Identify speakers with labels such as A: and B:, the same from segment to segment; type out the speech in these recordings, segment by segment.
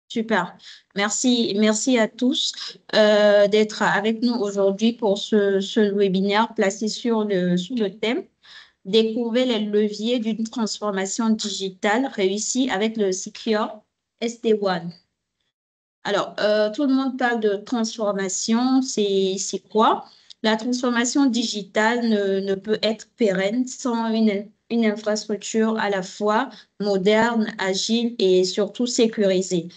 A: Super. Merci à tous d'être avec nous aujourd'hui pour ce webinaire placé sur le thème Découvrir les leviers d'une transformation digitale réussie avec le Secure SD-WAN. Alors, tout le monde parle de transformation, c'est quoi? La transformation digitale ne peut être pérenne sans une infrastructure à la fois moderne, agile et surtout sécurisée.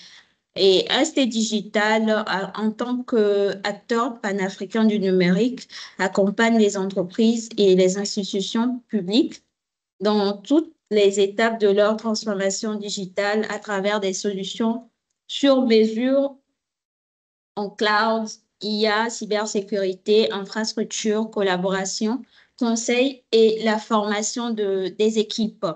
A: Et ST Digital, en tant qu'acteur panafricain du numérique, accompagne les entreprises et les institutions publiques dans toutes les étapes de leur transformation digitale à travers des solutions sur mesure en cloud, IA, cybersécurité, infrastructure, collaboration, conseil et la formation des équipes.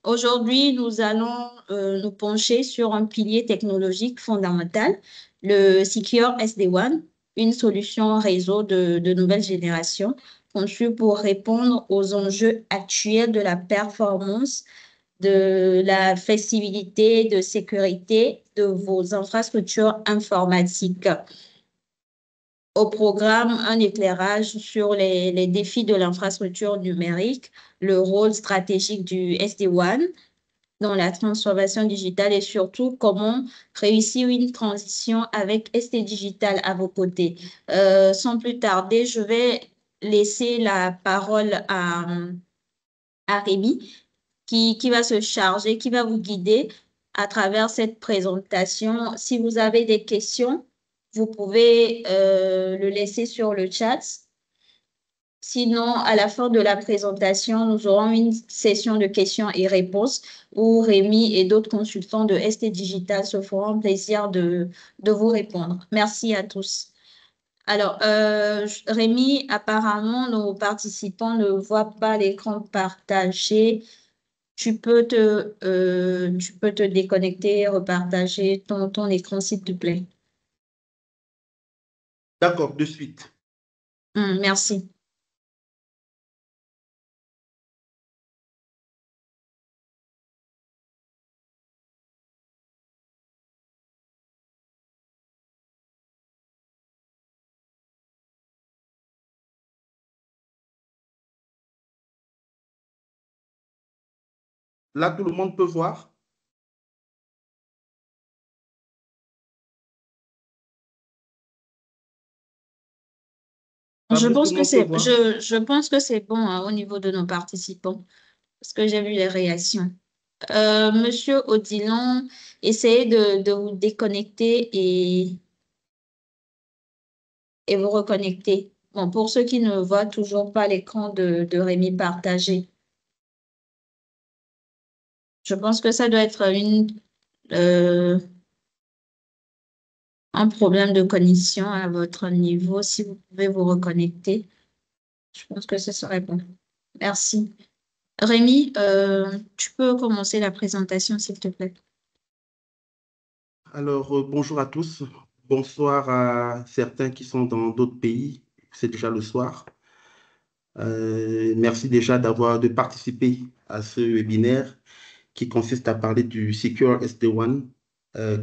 A: Aujourd'hui, nous allons nous pencher sur un pilier technologique fondamental, le Secure SD-WAN, une solution réseau de nouvelle génération conçue pour répondre aux enjeux actuels de la performance, de la flexibilité, de sécurité de vos infrastructures informatiques. Au programme, un éclairage sur les défis de l'infrastructure numérique, le rôle stratégique du SD-WAN dans la transformation digitale et surtout comment réussir une transition avec SD Digital à vos côtés. Sans plus tarder, je vais laisser la parole à Rémi qui va se charger, qui va vous guider à travers cette présentation. Si vous avez des questions, vous pouvez le laisser sur le chat. Sinon, à la fin de la présentation, nous aurons une session de questions et réponses où Rémi et d'autres consultants de ST Digital se feront plaisir de vous répondre. Merci à tous. Alors, Rémi, apparemment, nos participants ne voient pas l'écran partagé. Tu peux te déconnecter, repartager ton écran, s'il te plaît.
B: D'accord, de suite.
A: Merci.
B: Là, tout le monde peut voir.
A: Je
B: Fabrice, tout
A: pense
B: le
A: que
B: monde peut voir.
A: je pense que c'est bon hein, au niveau de nos participants, parce que j'ai vu les réactions. Monsieur Odilon, essayez de vous déconnecter et vous reconnecter. Bon, pour ceux qui ne voient toujours pas l'écran de Rémi partagé, je pense que ça doit être euh, un problème de connexion à votre niveau. Si vous pouvez vous reconnecter, je pense que ce serait bon. Merci. Rémi, tu peux commencer la présentation, s'il te plaît.
B: Alors, bonjour à tous. Bonsoir à certains qui sont dans d'autres pays. C'est déjà le soir. Merci déjà de participer à ce webinaire qui consiste à parler du Secure SD-WAN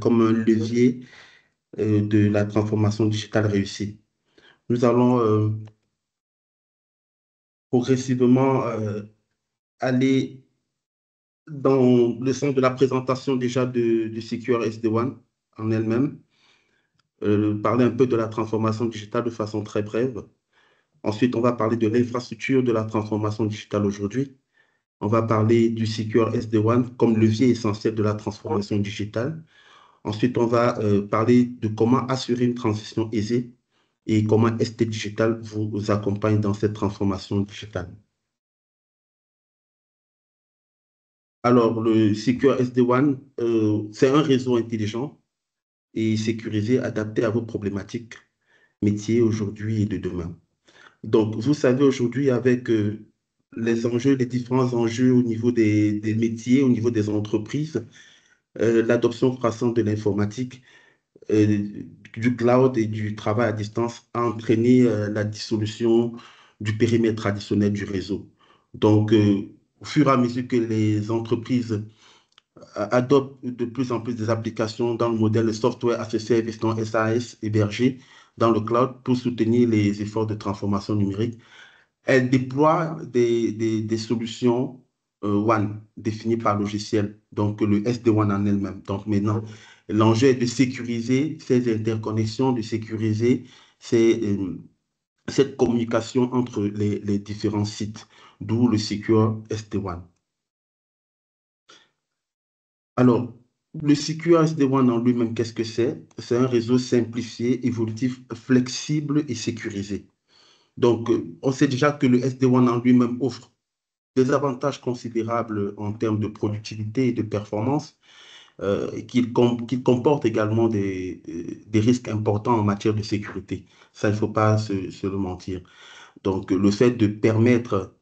B: comme un levier de la transformation digitale réussie. Nous allons progressivement aller dans le sens de la présentation déjà de Secure SD-WAN en elle-même, parler un peu de la transformation digitale de façon très brève. Ensuite, on va parler de l'infrastructure de la transformation digitale aujourd'hui. On va parler du Secure SD-WAN comme levier essentiel de la transformation digitale. Ensuite, on va parler de comment assurer une transition aisée et comment ST Digital vous accompagne dans cette transformation digitale. Alors, le Secure SD-WAN, c'est un réseau intelligent et sécurisé adapté à vos problématiques métiers aujourd'hui et de demain. Donc, vous savez, aujourd'hui, avec les différents enjeux au niveau des métiers, au niveau des entreprises, l'adoption croissante de l'informatique, du cloud et du travail à distance a entraîné la dissolution du périmètre traditionnel du réseau. Donc, au fur et à mesure que les entreprises adoptent de plus en plus des applications dans le modèle Software as a Service, donc SAS, hébergé dans le cloud pour soutenir les efforts de transformation numérique. Elle déploie des solutions WAN définies par logiciel, donc le SD-WAN en elle-même. Donc maintenant, l'enjeu est de sécuriser ces interconnexions, de sécuriser cette communication entre les différents sites, d'où le Secure SD-WAN. Alors, le Secure SD-WAN en lui-même, qu'est-ce que c'est? C'est un réseau simplifié, évolutif, flexible et sécurisé. Donc, on sait déjà que le SD-WAN en lui-même offre des avantages considérables en termes de productivité et de performance, et qu'il comporte également des risques importants en matière de sécurité. Ça, il ne faut pas se le mentir. Donc, le fait de permettre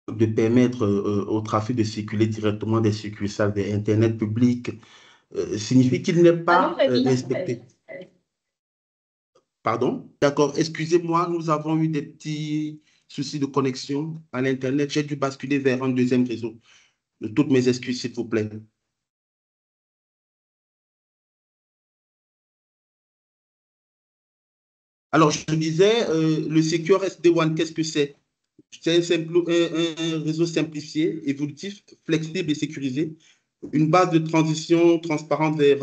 B: au trafic de circuler directement des succursales des Internet publics signifie qu'il n'est pas respecté. Pardon? D'accord, excusez-moi, nous avons eu des petits soucis de connexion à l'Internet. J'ai dû basculer vers un deuxième réseau. Toutes mes excuses, s'il vous plaît. Alors, je disais, le Secure SD-WAN, qu'est-ce que c'est? C'est un réseau simplifié, évolutif, flexible et sécurisé. Une base de transition transparente vers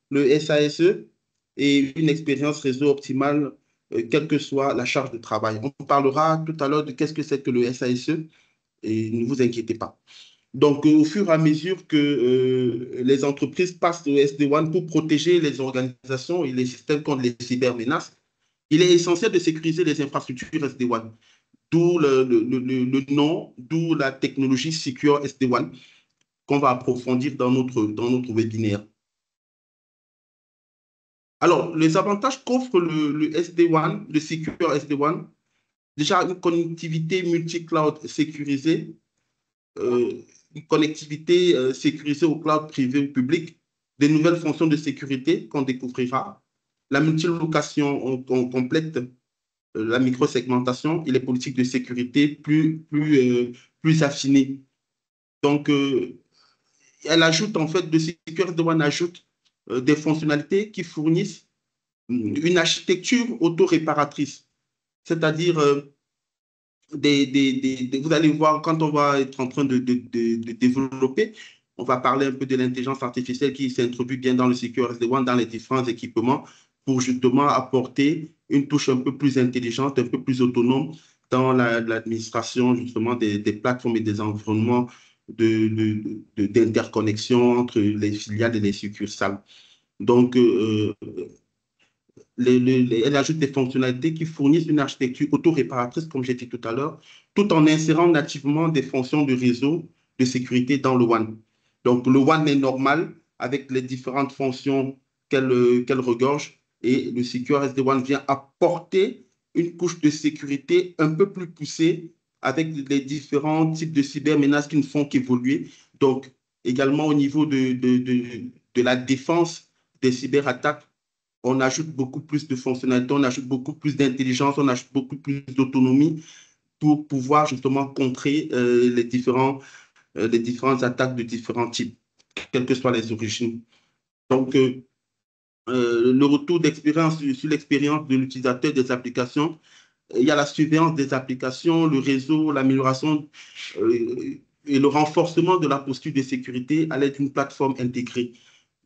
B: le SASE et une expérience réseau optimale, quelle que soit la charge de travail. On parlera tout à l'heure de qu'est-ce que c'est que le SASE et ne vous inquiétez pas. Donc, au fur et à mesure que les entreprises passent au SD-WAN pour protéger les organisations et les systèmes contre les cybermenaces, il est essentiel de sécuriser les infrastructures SD-WAN, d'où le nom, d'où la technologie Secure SD-WAN qu'on va approfondir dans notre webinaire. Alors, les avantages qu'offre le SD-WAN, le Secure SD-WAN, déjà une connectivité multi-cloud sécurisée, une connectivité sécurisée au cloud privé ou public, des nouvelles fonctions de sécurité qu'on découvrira, la multilocation complète, la microsegmentation et les politiques de sécurité plus affinées. Donc, elle ajoute en fait, de Secure SD-WAN ajoute des fonctionnalités qui fournissent une architecture auto-réparatrice, c'est-à-dire vous allez voir quand on va être en train de développer, on va parler un peu de l'intelligence artificielle qui s'introduit bien dans le Secure SD-WAN, dans les différents équipements, pour justement apporter une touche un peu plus intelligente, un peu plus autonome dans l'administration justement des plateformes et des environnements d'interconnexion entre les filiales et les succursales. Donc, elle ajoute des fonctionnalités qui fournissent une architecture auto-réparatrice, comme j'ai dit tout à l'heure, tout en insérant nativement des fonctions de réseau de sécurité dans le WAN. Donc, le WAN est normal avec les différentes fonctions qu'elle regorge et le Secure SD-WAN vient apporter une couche de sécurité un peu plus poussée avec les différents types de cybermenaces qui ne font qu'évoluer. Donc, également au niveau de la défense des cyberattaques, on ajoute beaucoup plus de fonctionnalités, on ajoute beaucoup plus d'intelligence, on ajoute beaucoup plus d'autonomie pour pouvoir justement contrer les différentes attaques de différents types, quelles que soient les origines. Donc, le retour d'expérience sur l'expérience de l'utilisateur des applications, il y a la surveillance des applications, le réseau, l'amélioration et le renforcement de la posture de sécurité à l'aide d'une plateforme intégrée.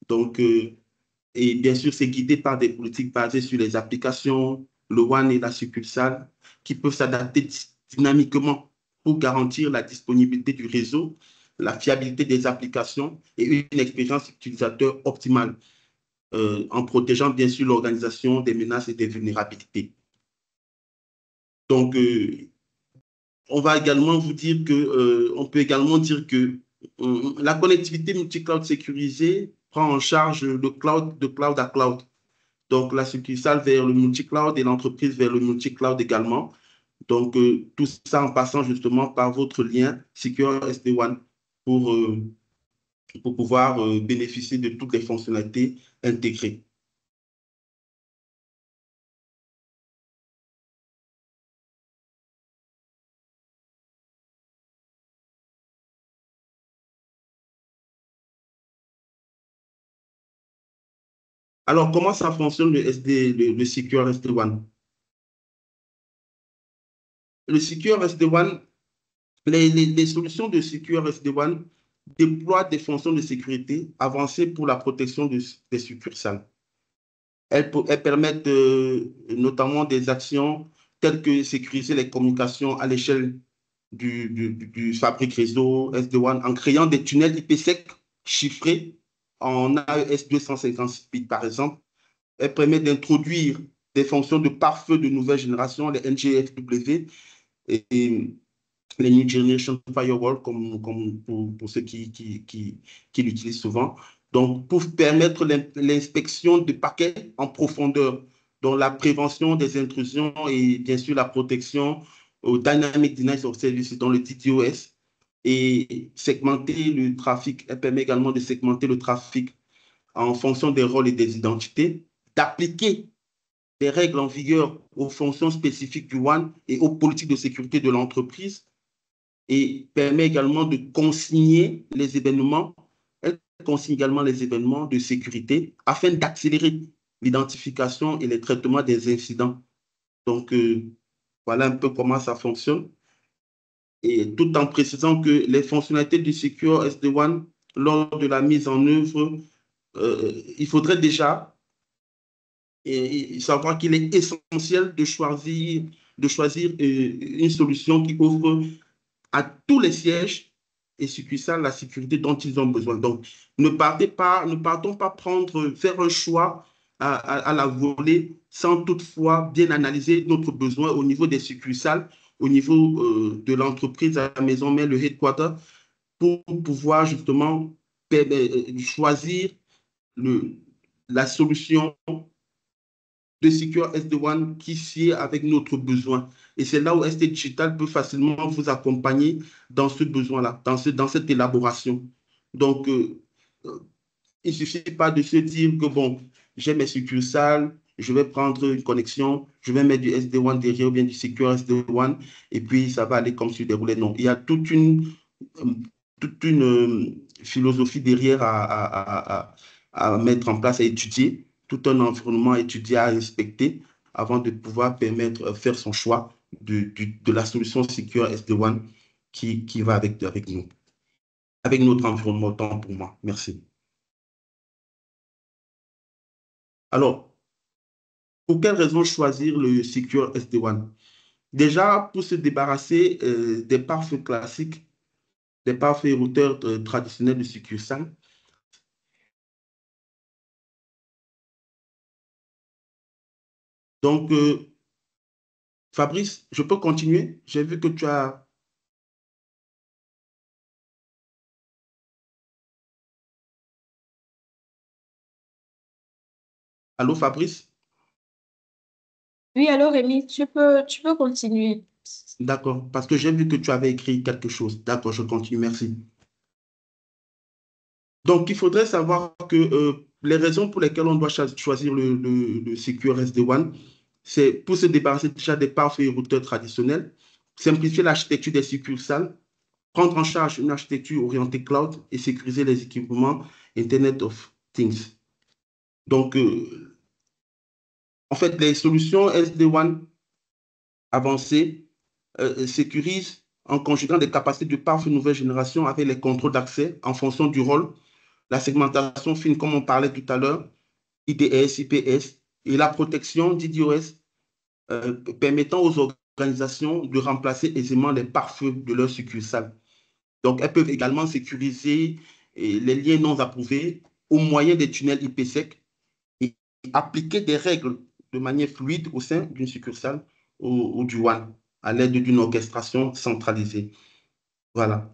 B: Donc, et bien sûr, c'est guidé par des politiques basées sur les applications, le WAN et la succursale, qui peuvent s'adapter dynamiquement pour garantir la disponibilité du réseau, la fiabilité des applications et une expérience utilisateur optimale, en protégeant bien sûr l'organisation des menaces et des vulnérabilités. Donc, on va également vous dire que, on peut également dire que la connectivité multi-cloud sécurisée prend en charge le cloud de cloud à cloud. Donc, la succursale vers le multi-cloud et l'entreprise vers le multi-cloud également. Donc, tout ça en passant justement par votre lien Secure SD-WAN pour, pour pouvoir bénéficier de toutes les fonctionnalités intégrées. Alors, comment ça fonctionne le SD, le Secure SD-WAN? Le Secure SD-WAN, les solutions de Secure SD-WAN déploient des fonctions de sécurité avancées pour la protection des succursales. Elles permettent notamment des actions telles que sécuriser les communications à l'échelle du fabrique réseau SD-WAN en créant des tunnels IPsec chiffrés en AES 256 bits, par exemple. Elle permet d'introduire des fonctions de pare-feu de nouvelle génération, les NGFW et les New Generation Firewall, comme pour ceux qui l'utilisent souvent. Donc, pour permettre l'inspection de paquets en profondeur, dans la prévention des intrusions et bien sûr la protection au Dynamic Denial of Service dans le DDoS et segmenter le trafic. Elle permet également de segmenter le trafic en fonction des rôles et des identités, d'appliquer des règles en vigueur aux fonctions spécifiques du WAN et aux politiques de sécurité de l'entreprise et permet également de consigner les événements. Elle consigne également les événements de sécurité afin d'accélérer l'identification et le traitement des incidents. Donc, voilà un peu comment ça fonctionne. Et tout en précisant que les fonctionnalités du Secure SD-WAN, lors de la mise en œuvre, il faudrait déjà savoir qu'il est essentiel de choisir une solution qui ouvre à tous les sièges et succursales la sécurité dont ils ont besoin. Donc, ne partons pas faire un choix à la volée sans toutefois bien analyser notre besoin au niveau des succursales, au niveau de l'entreprise à la maison mère, le headquarter, pour pouvoir justement choisir le, la solution de Secure SD-WAN qui sied avec notre besoin. Et c'est là où ST Digital peut facilement vous accompagner dans ce besoin-là, dans cette élaboration. Donc, il ne suffit pas de se dire que, bon, j'ai mes succursales, je vais prendre une connexion, je vais mettre du SD-WAN derrière ou bien du Secure SD-WAN, et puis ça va aller comme sur des roulets. Non, il y a toute une philosophie derrière à mettre en place, à étudier, tout un environnement à étudier, à inspecter, avant de pouvoir faire son choix de la solution Secure SD-WAN qui va avec nous, avec notre environnement, autant pour moi. Merci. Alors, pour quelle raison choisir le Secure SD-WAN? Déjà, pour se débarrasser des pare-feux classiques, des pare-feux routeurs traditionnels de succursale. Donc, Fabrice, je peux continuer? J'ai vu que tu as... Allô, Fabrice?
A: Oui, alors Rémi, tu peux continuer.
B: D'accord, parce que j'ai vu que tu avais écrit quelque chose. D'accord, je continue, merci. Donc, il faudrait savoir que les raisons pour lesquelles on doit choisir le Secure SD-WAN, c'est pour se débarrasser déjà des pare-feux et routeurs traditionnels, simplifier l'architecture des succursales, prendre en charge une architecture orientée cloud et sécuriser les équipements Internet of Things. Donc, en fait, les solutions SD-WAN avancées sécurisent en conjuguant des capacités de pare-feu nouvelle génération avec les contrôles d'accès en fonction du rôle, la segmentation fine, comme on parlait tout à l'heure, IDS, IPS, et la protection d'IDOS permettant aux organisations de remplacer aisément les pare-feux de leur succursale. Donc, elles peuvent également sécuriser les liens non approuvés au moyen des tunnels IPsec et appliquer des règles de manière fluide au sein d'une succursale ou du WAN à l'aide d'une orchestration centralisée. Voilà.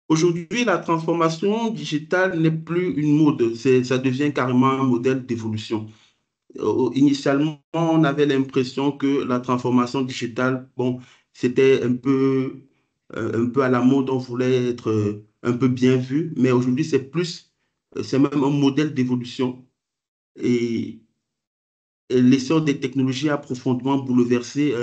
B: Aujourd'hui, la transformation digitale n'est plus une mode, ça devient carrément un modèle d'évolution. Initialement, on avait l'impression que la transformation digitale, bon, c'était un peu à la mode, on voulait être un peu bien vu, mais aujourd'hui, c'est même un modèle d'évolution. Et, et l'essor des technologies a profondément bouleversé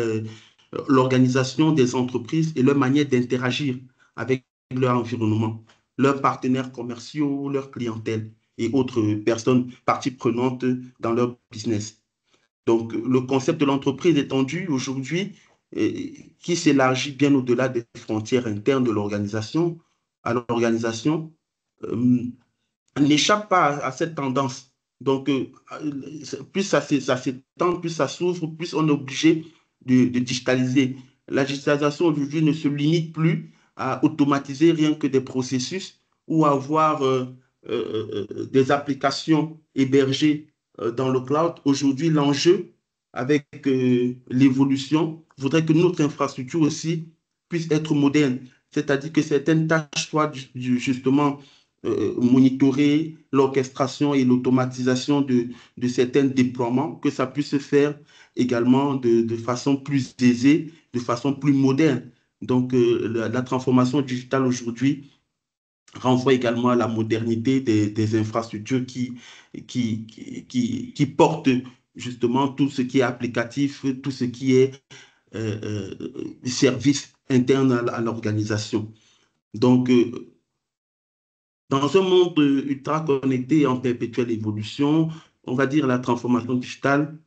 B: l'organisation des entreprises et leur manière d'interagir avec leur environnement, leurs partenaires commerciaux, leur clientèle et autres personnes parties prenantes dans leur business. Donc, le concept de l'entreprise étendue aujourd'hui, qui s'élargit bien au-delà des frontières internes de l'organisation, à l'organisation, euh, n'échappe pas à cette tendance. Donc, plus ça s'étend, plus ça s'ouvre, plus on est obligé de digitaliser. La digitalisation aujourd'hui ne se limite plus à automatiser rien que des processus ou à avoir des applications hébergées dans le cloud. Aujourd'hui, l'enjeu avec l'évolution voudrait que notre infrastructure aussi puisse être moderne. C'est-à-dire que certaines tâches soient justement monitorer l'orchestration et l'automatisation de certains déploiements, que ça puisse se faire également de façon plus aisée, de façon plus moderne. Donc, la transformation digitale aujourd'hui renvoie également à la modernité des infrastructures qui portent justement tout ce qui est applicatif, tout ce qui est service interne à l'organisation. Donc, dans un monde ultra connecté et en perpétuelle évolution, on va dire la transformation digitale,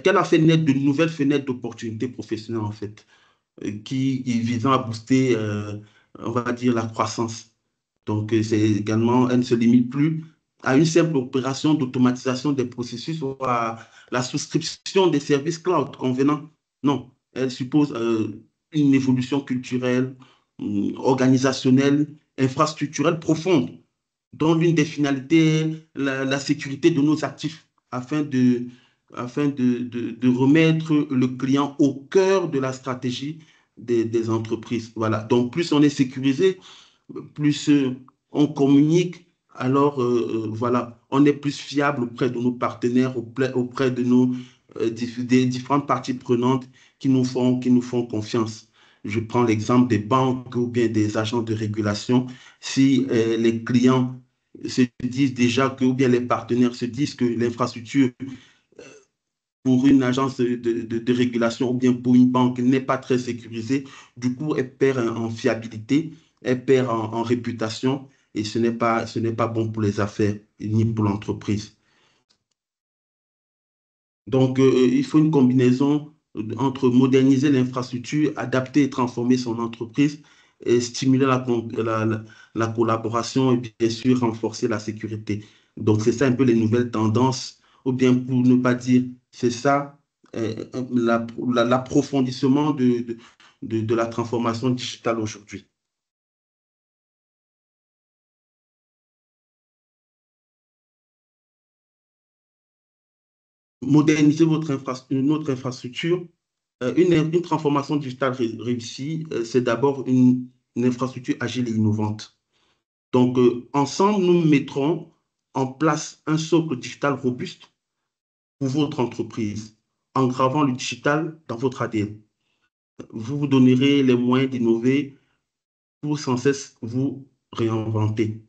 B: qu'elle a fait naître de nouvelles fenêtres d'opportunités professionnelles, en fait, qui visant à booster, on va dire, la croissance. Donc, c'est également, elle ne se limite plus à une simple opération d'automatisation des processus ou à la souscription des services cloud convenants. Non, elle suppose une évolution culturelle, organisationnelle, infrastructurelle profonde, dont l'une des finalités est la sécurité de nos actifs afin de remettre le client au cœur de la stratégie des entreprises. Voilà. Donc, plus on est sécurisé, plus on communique, alors voilà, on est plus fiable auprès de nos partenaires, auprès de nos des différentes parties prenantes qui nous font confiance. Je prends l'exemple des banques ou bien des agents de régulation. Si les clients se disent déjà que, ou bien les partenaires se disent que l'infrastructure pour une agence de régulation ou bien pour une banque n'est pas très sécurisée, du coup, elle perd en fiabilité, elle perd en réputation et ce n'est pas bon pour les affaires ni pour l'entreprise. Donc, il faut une combinaison entre moderniser l'infrastructure, adapter et transformer son entreprise, et stimuler la collaboration et bien sûr renforcer la sécurité. Donc, c'est ça un peu les nouvelles tendances, ou bien pour ne pas dire, c'est ça l'approfondissement de la transformation digitale aujourd'hui. Moderniser notre infrastructure. Une transformation digitale réussie, c'est d'abord une infrastructure agile et innovante. Donc, ensemble, nous mettrons en place un socle digital robuste pour votre entreprise, en gravant le digital dans votre ADN. Vous vous donnerez les moyens d'innover pour sans cesse vous réinventer.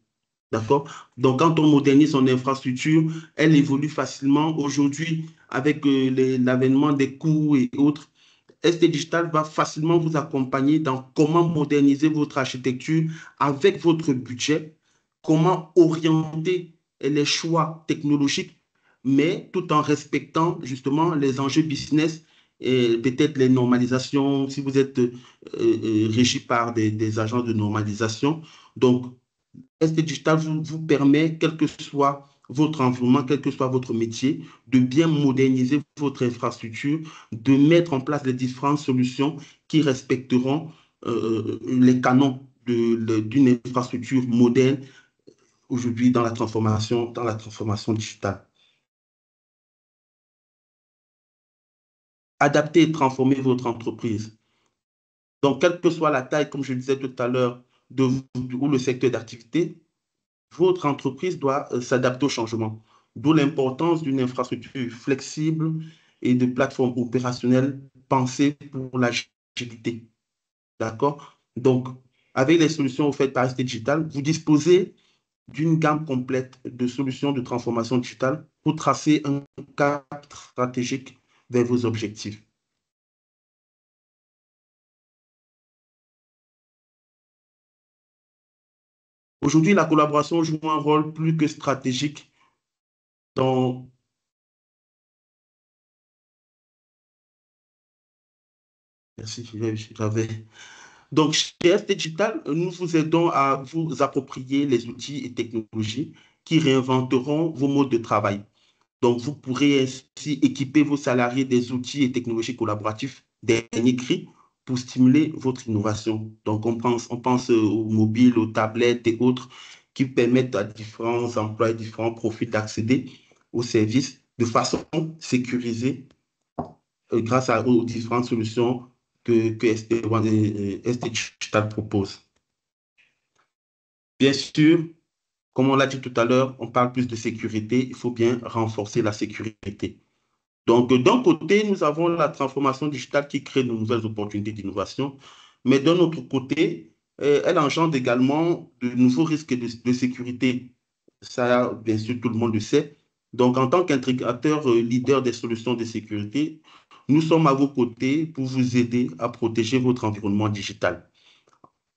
B: D'accord? Donc, quand on modernise son infrastructure, elle évolue facilement. Aujourd'hui, avec l'avènement des coûts et autres, ST Digital va facilement vous accompagner dans comment moderniser votre architecture avec votre budget, comment orienter les choix technologiques, mais tout en respectant justement les enjeux business et peut-être les normalisations, si vous êtes régi par des agents de normalisation. Donc, ST Digital vous permet, quel que soit votre environnement, quel que soit votre métier, de bien moderniser votre infrastructure, de mettre en place les différentes solutions qui respecteront les canons d'une infrastructure moderne aujourd'hui dans la transformation digitale. Adapter et transformer votre entreprise. Donc, quelle que soit la taille, comme je disais tout à l'heure, ou le secteur d'activité, votre entreprise doit s'adapter au changement. D'où l'importance d'une infrastructure flexible et de plateformes opérationnelles pensées pour l'agilité. D'accord? Donc, avec les solutions offertes par ST Digital, vous disposez d'une gamme complète de solutions de transformation digitale pour tracer un cap stratégique vers vos objectifs. Aujourd'hui, la collaboration joue un rôle plus que stratégique dans... Merci, j'avais... Donc, chez ST Digital, nous vous aidons à vous approprier les outils et technologies qui réinventeront vos modes de travail. Donc, vous pourrez ainsi équiper vos salariés des outils et technologies collaboratifs dernier cri pour stimuler votre innovation. Donc, on pense aux mobiles, aux tablettes et autres qui permettent à différents emplois, différents profils d'accéder aux services de façon sécurisée aux différentes solutions que ST Digital propose. Bien sûr, comme on l'a dit tout à l'heure, on parle plus de sécurité, il faut bien renforcer la sécurité. Donc, d'un côté, nous avons la transformation digitale qui crée de nouvelles opportunités d'innovation, mais d'un autre côté, elle engendre également de nouveaux risques de sécurité. Ça, bien sûr, tout le monde le sait. Donc, en tant qu'intégrateur leader des solutions de sécurité, nous sommes à vos côtés pour vous aider à protéger votre environnement digital.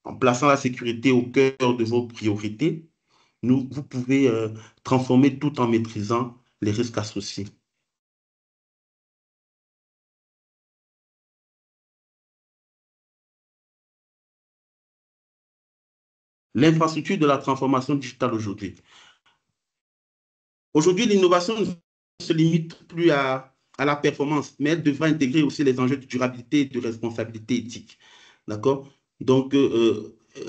B: En plaçant la sécurité au cœur de vos priorités, vous pouvez transformer tout en maîtrisant les risques associés. L'infrastructure de la transformation digitale aujourd'hui. Aujourd'hui, l'innovation ne se limite plus à la performance, mais elle devra intégrer aussi les enjeux de durabilité et de responsabilité éthique. D'accord? Donc,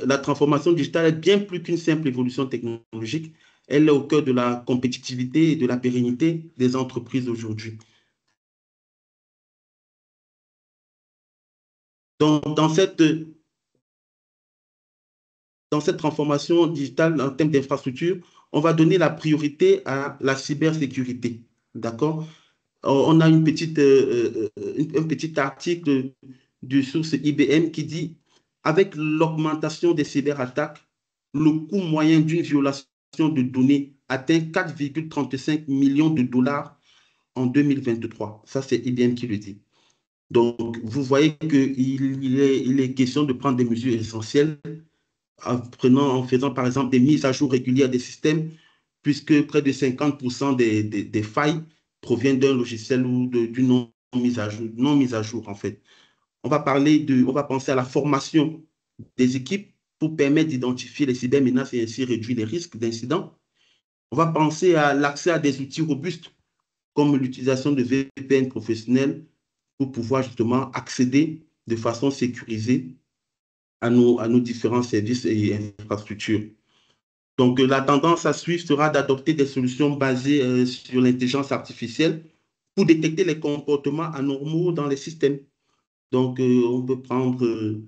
B: la transformation digitale est bien plus qu'une simple évolution technologique. Elle est au cœur de la compétitivité et de la pérennité des entreprises aujourd'hui. Donc, dans cette transformation digitale en termes d'infrastructure, on va donner la priorité à la cybersécurité. D'accord? On a un petit article de source IBM qui dit, avec l'augmentation des cyberattaques, le coût moyen d'une violation de données atteint 4,35 millions de dollars en 2023. Ça, c'est IBM qui le dit. Donc, vous voyez qu'il est question de prendre des mesures essentielles en faisant par exemple des mises à jour régulières des systèmes, puisque près de 50% des failles proviennent d'un logiciel ou d'une non mise à jour en fait. On va penser à la formation des équipes pour permettre d'identifier les cybermenaces et ainsi réduire les risques d'incidents. On va penser à l'accès à des outils robustes comme l'utilisation de VPN professionnels pour pouvoir justement accéder de façon sécurisée à nos différents services et infrastructures. Donc, la tendance à suivre sera d'adopter des solutions basées sur l'intelligence artificielle pour détecter les comportements anormaux dans les systèmes. Donc, on peut prendre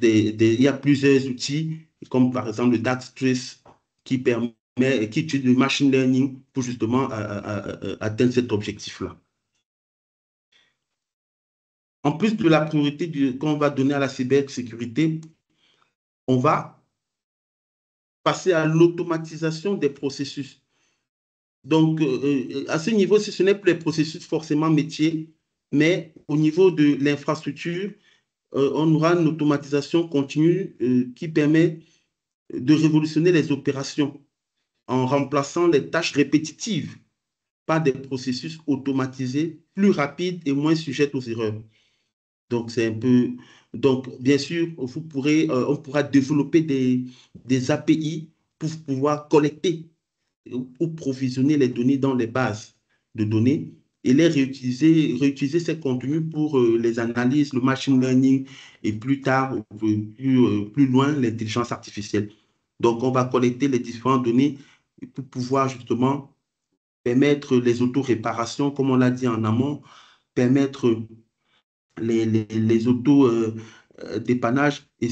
B: il y a plusieurs outils, comme par exemple le Darktrace qui utilise le machine learning pour justement atteindre cet objectif-là. En plus de la priorité qu'on va donner à la cybersécurité, on va passer à l'automatisation des processus. Donc, à ce niveau, ce n'est plus les processus forcément métiers, mais au niveau de l'infrastructure, on aura une automatisation continue qui permet de révolutionner les opérations en remplaçant les tâches répétitives par des processus automatisés, plus rapides et moins sujets aux erreurs. Donc, c'est un peu... Donc, bien sûr, on pourra développer des API pour pouvoir collecter ou provisionner les données dans les bases de données et réutiliser ces contenus pour les analyses, le machine learning et plus tard, plus loin, l'intelligence artificielle. Donc, on va collecter les différentes données pour pouvoir justement permettre les auto-réparations, comme on l'a dit en amont, permettre les auto-dépannages et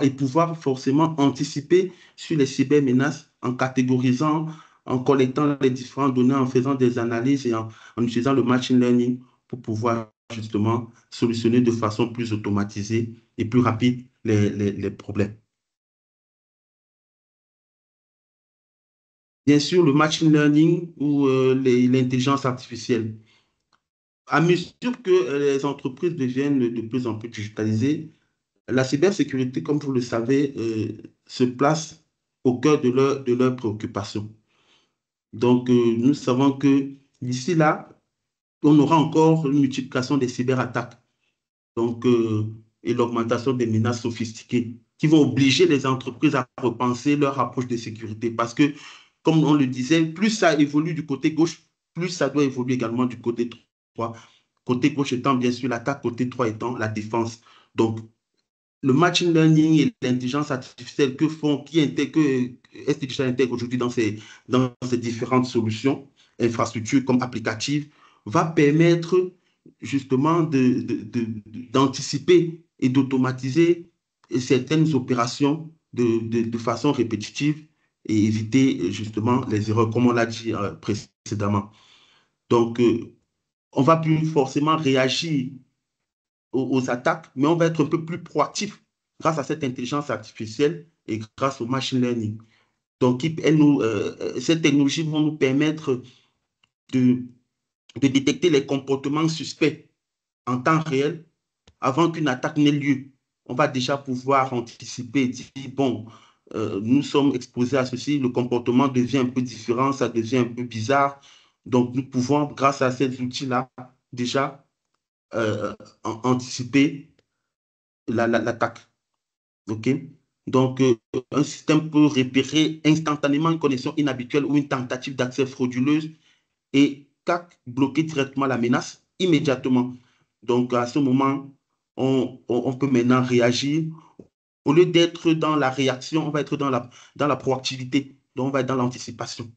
B: pouvoir forcément anticiper sur les cybermenaces en catégorisant, en collectant les différentes données, en faisant des analyses et en utilisant le machine learning pour pouvoir justement solutionner de façon plus automatisée et plus rapide les problèmes. Bien sûr, le machine learning ou l'intelligence artificielle. À mesure que les entreprises deviennent de plus en plus digitalisées, la cybersécurité, comme vous le savez, se place au cœur de leurs préoccupations. Donc, nous savons que d'ici là, on aura encore une multiplication des cyberattaques. Donc, et l'augmentation des menaces sophistiquées qui vont obliger les entreprises à repenser leur approche de sécurité. Parce que, comme on le disait, plus ça évolue du côté gauche, plus ça doit évoluer également du côté droit. Côté gauche étant bien sûr l'attaque, côté droit étant la défense. Donc, le machine learning et l'intelligence artificielle que font, que STDigital intègre aujourd'hui dans ces différentes solutions, infrastructures comme applicatives, va permettre justement d'anticiper et d'automatiser certaines opérations de façon répétitive et éviter justement les erreurs, comme on l'a dit précédemment. Donc, on va plus forcément réagir aux attaques, mais on va être un peu plus proactif grâce à cette intelligence artificielle et grâce au machine learning. Donc, cette technologie va nous permettre de, de détecter les comportements suspects en temps réel avant qu'une attaque n'ait lieu. On va déjà pouvoir anticiper et dire, bon, nous sommes exposés à ceci, le comportement devient un peu différent, ça devient un peu bizarre. Donc, nous pouvons, grâce à ces outils-là, déjà anticiper l'attaque. OK? Donc, un système peut repérer instantanément une connexion inhabituelle ou une tentative d'accès frauduleuse et bloquer directement la menace immédiatement. Donc, à ce moment, on peut maintenant réagir. Au lieu d'être dans la réaction, on va être dans la proactivité. Donc, on va être dans l'anticipation.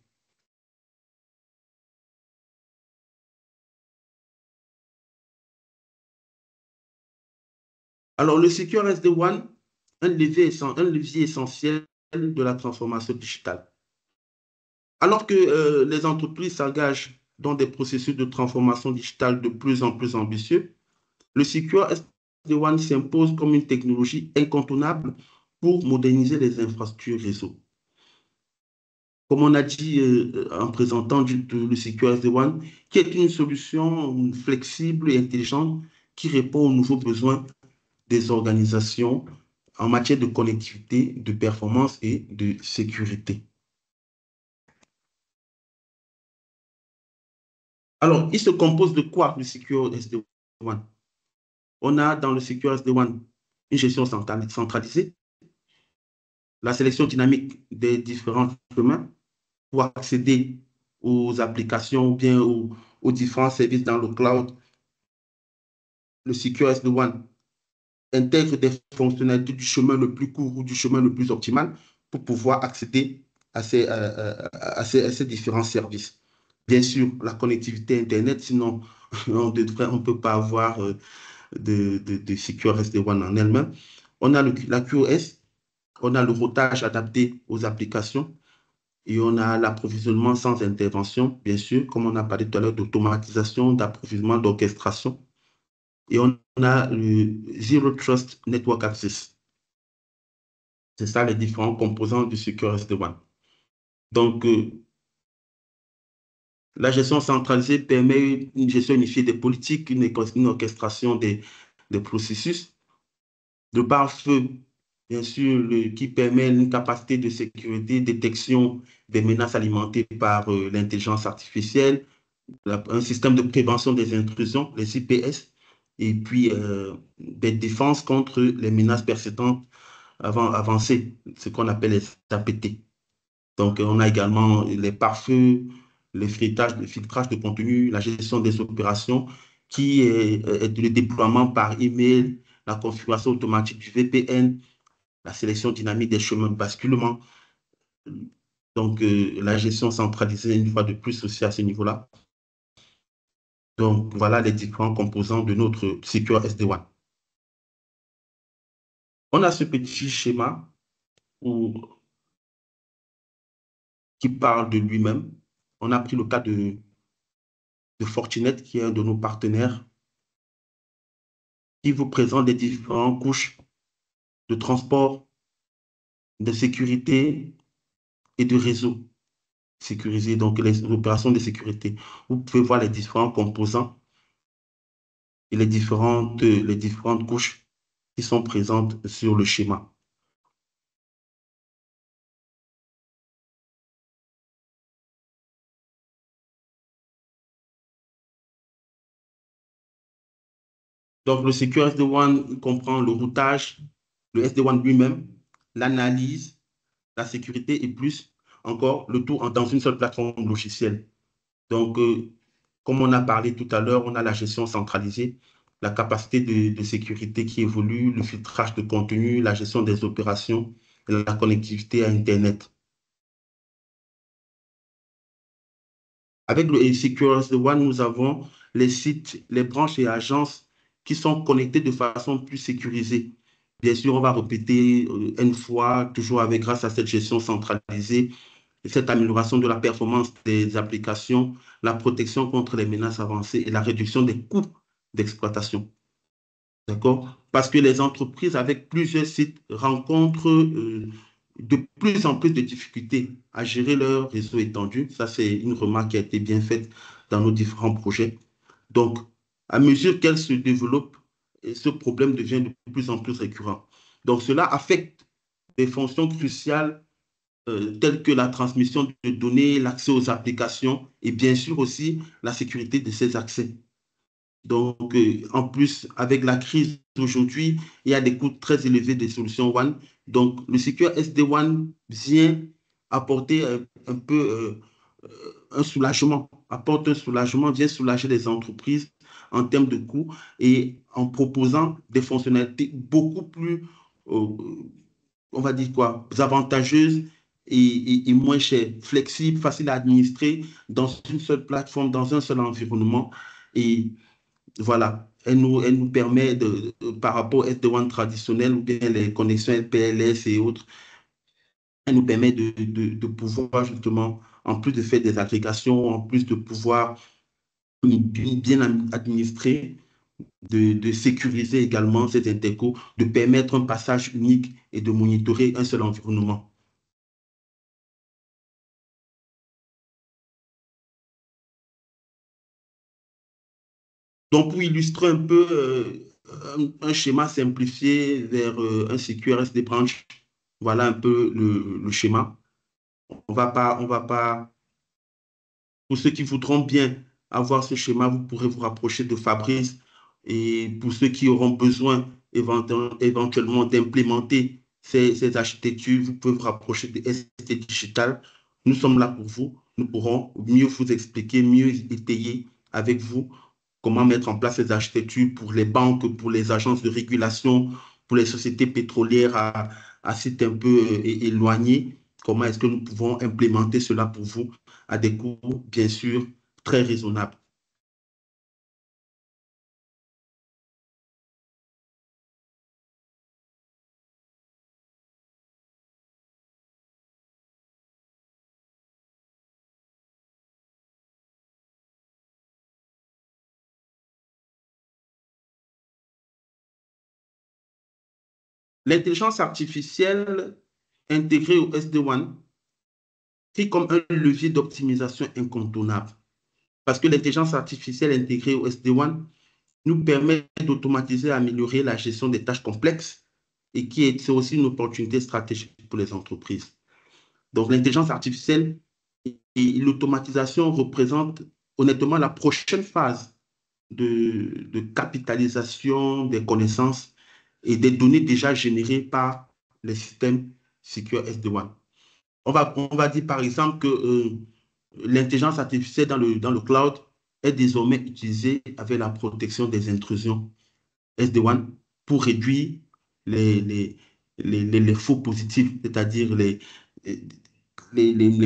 B: Alors, le Secure SD-WAN, un levier essentiel de la transformation digitale. Alors que les entreprises s'engagent dans des processus de transformation digitale de plus en plus ambitieux, le Secure SD-WAN s'impose comme une technologie incontournable pour moderniser les infrastructures réseau. Comme on a dit en présentant le Secure SD-WAN, qui est une solution flexible et intelligente qui répond aux nouveaux besoins des organisations en matière de connectivité, de performance et de sécurité. Alors, il se compose de quoi, le Secure SD-WAN? On a dans le Secure SD-WAN une gestion centralisée, la sélection dynamique des différents chemins pour accéder aux applications ou bien aux différents services dans le cloud. Le Secure SD-WAN intègre des fonctionnalités du chemin le plus court ou du chemin le plus optimal pour pouvoir accéder à ces différents services. Bien sûr, la connectivité Internet, sinon on ne peut pas avoir de Secure SD-WAN en elle-même. On a la QoS, on a le routage adapté aux applications et on a l'approvisionnement sans intervention, bien sûr, comme on a parlé tout à l'heure d'automatisation, d'approvisionnement, d'orchestration. Et on a le Zero Trust Network Access. C'est ça les différents composants du Secure SD-WAN. Donc, la gestion centralisée permet une gestion unifiée des politiques, une orchestration des processus. Le pare-feu, bien sûr, qui permet une capacité de sécurité, détection des menaces alimentées par l'intelligence artificielle, un système de prévention des intrusions, les IPS, et puis des défenses contre les menaces persistantes avancées, ce qu'on appelle les APT. Donc, on a également les pare-feux, le filtrage de contenu, la gestion des opérations, qui est le déploiement par email, la configuration automatique du VPN, la sélection dynamique des chemins de basculement. Donc, la gestion centralisée, une fois de plus, aussi à ce niveau-là. Donc, voilà les différents composants de notre Secure SD-WAN. On a ce petit schéma qui parle de lui-même. On a pris le cas de Fortinet, qui est un de nos partenaires, qui vous présente les différentes couches de transport, de sécurité et de réseau sécurisé, donc les opérations de sécurité. Vous pouvez voir les différents composants et les différentes couches qui qui sont présentes sur le schéma. Donc, le Secure SD-WAN comprend le routage, le SD-WAN lui-même, l'analyse, la sécurité et plus encore le tout dans une seule plateforme logicielle. Donc, comme on a parlé tout à l'heure, on a la gestion centralisée, la capacité de sécurité qui évolue, le filtrage de contenu, la gestion des opérations et la connectivité à Internet. Avec le Secure SD-WAN, nous avons les sites, les branches et agences qui sont connectés de façon plus sécurisée. Bien sûr, on va répéter une fois, toujours avec grâce à cette gestion centralisée, cette amélioration de la performance des applications, la protection contre les menaces avancées et la réduction des coûts d'exploitation. D'accord? Parce que les entreprises avec plusieurs sites rencontrent de plus en plus de difficultés à gérer leur réseau étendu. Ça, c'est une remarque qui a été bien faite dans nos différents projets. Donc, à mesure qu'elles se développent, ce problème devient de plus en plus récurrent. Donc, cela affecte des fonctions cruciales telles que la transmission de données, l'accès aux applications et bien sûr aussi la sécurité de ces accès. Donc, en plus, avec la crise d'aujourd'hui, il y a des coûts très élevés des solutions WAN. Donc, le Secure SD-WAN vient apporter un peu un soulagement, apporte un soulagement, vient soulager les entreprises en termes de coûts et en proposant des fonctionnalités beaucoup plus, on va dire quoi, avantageuses et moins chères, flexibles, faciles à administrer dans une seule plateforme, dans un seul environnement. Et voilà, elle nous permet, par rapport au SD-WAN traditionnel ou bien les connexions LPLS et autres, elle nous permet de pouvoir justement, en plus de faire des agrégations, en plus de pouvoir bien administrer, de sécuriser également ces intercos, de permettre un passage unique et de monitorer un seul environnement. Donc, pour illustrer un peu un schéma simplifié vers un CQRS des branches, voilà un peu le schéma. On va pas, pour ceux qui voudront bien avoir ce schéma, vous pourrez vous rapprocher de Fabrice. Et pour ceux qui auront besoin éventuellement d'implémenter ces architectures, vous pouvez vous rapprocher de ST Digital. Nous sommes là pour vous. Nous pourrons mieux vous expliquer, mieux étayer avec vous comment mettre en place ces architectures pour les banques, pour les agences de régulation, pour les sociétés pétrolières à sites un peu éloignés. Comment est-ce que nous pouvons implémenter cela pour vous à des coûts, bien sûr, très raisonnables. L'intelligence artificielle intégrée au SD-WAN est comme un levier d'optimisation incontournable. Parce que l'intelligence artificielle intégrée au SD-WAN nous permet d'automatiser et améliorer la gestion des tâches complexes et c'est aussi une opportunité stratégique pour les entreprises. Donc, l'intelligence artificielle et l'automatisation représentent honnêtement la prochaine phase de capitalisation des connaissances et des données déjà générées par les systèmes Secure SD-WAN. On va dire par exemple que l'intelligence artificielle dans le cloud est désormais utilisée avec la protection des intrusions SD-WAN pour réduire les, les, les faux positifs, c'est-à-dire les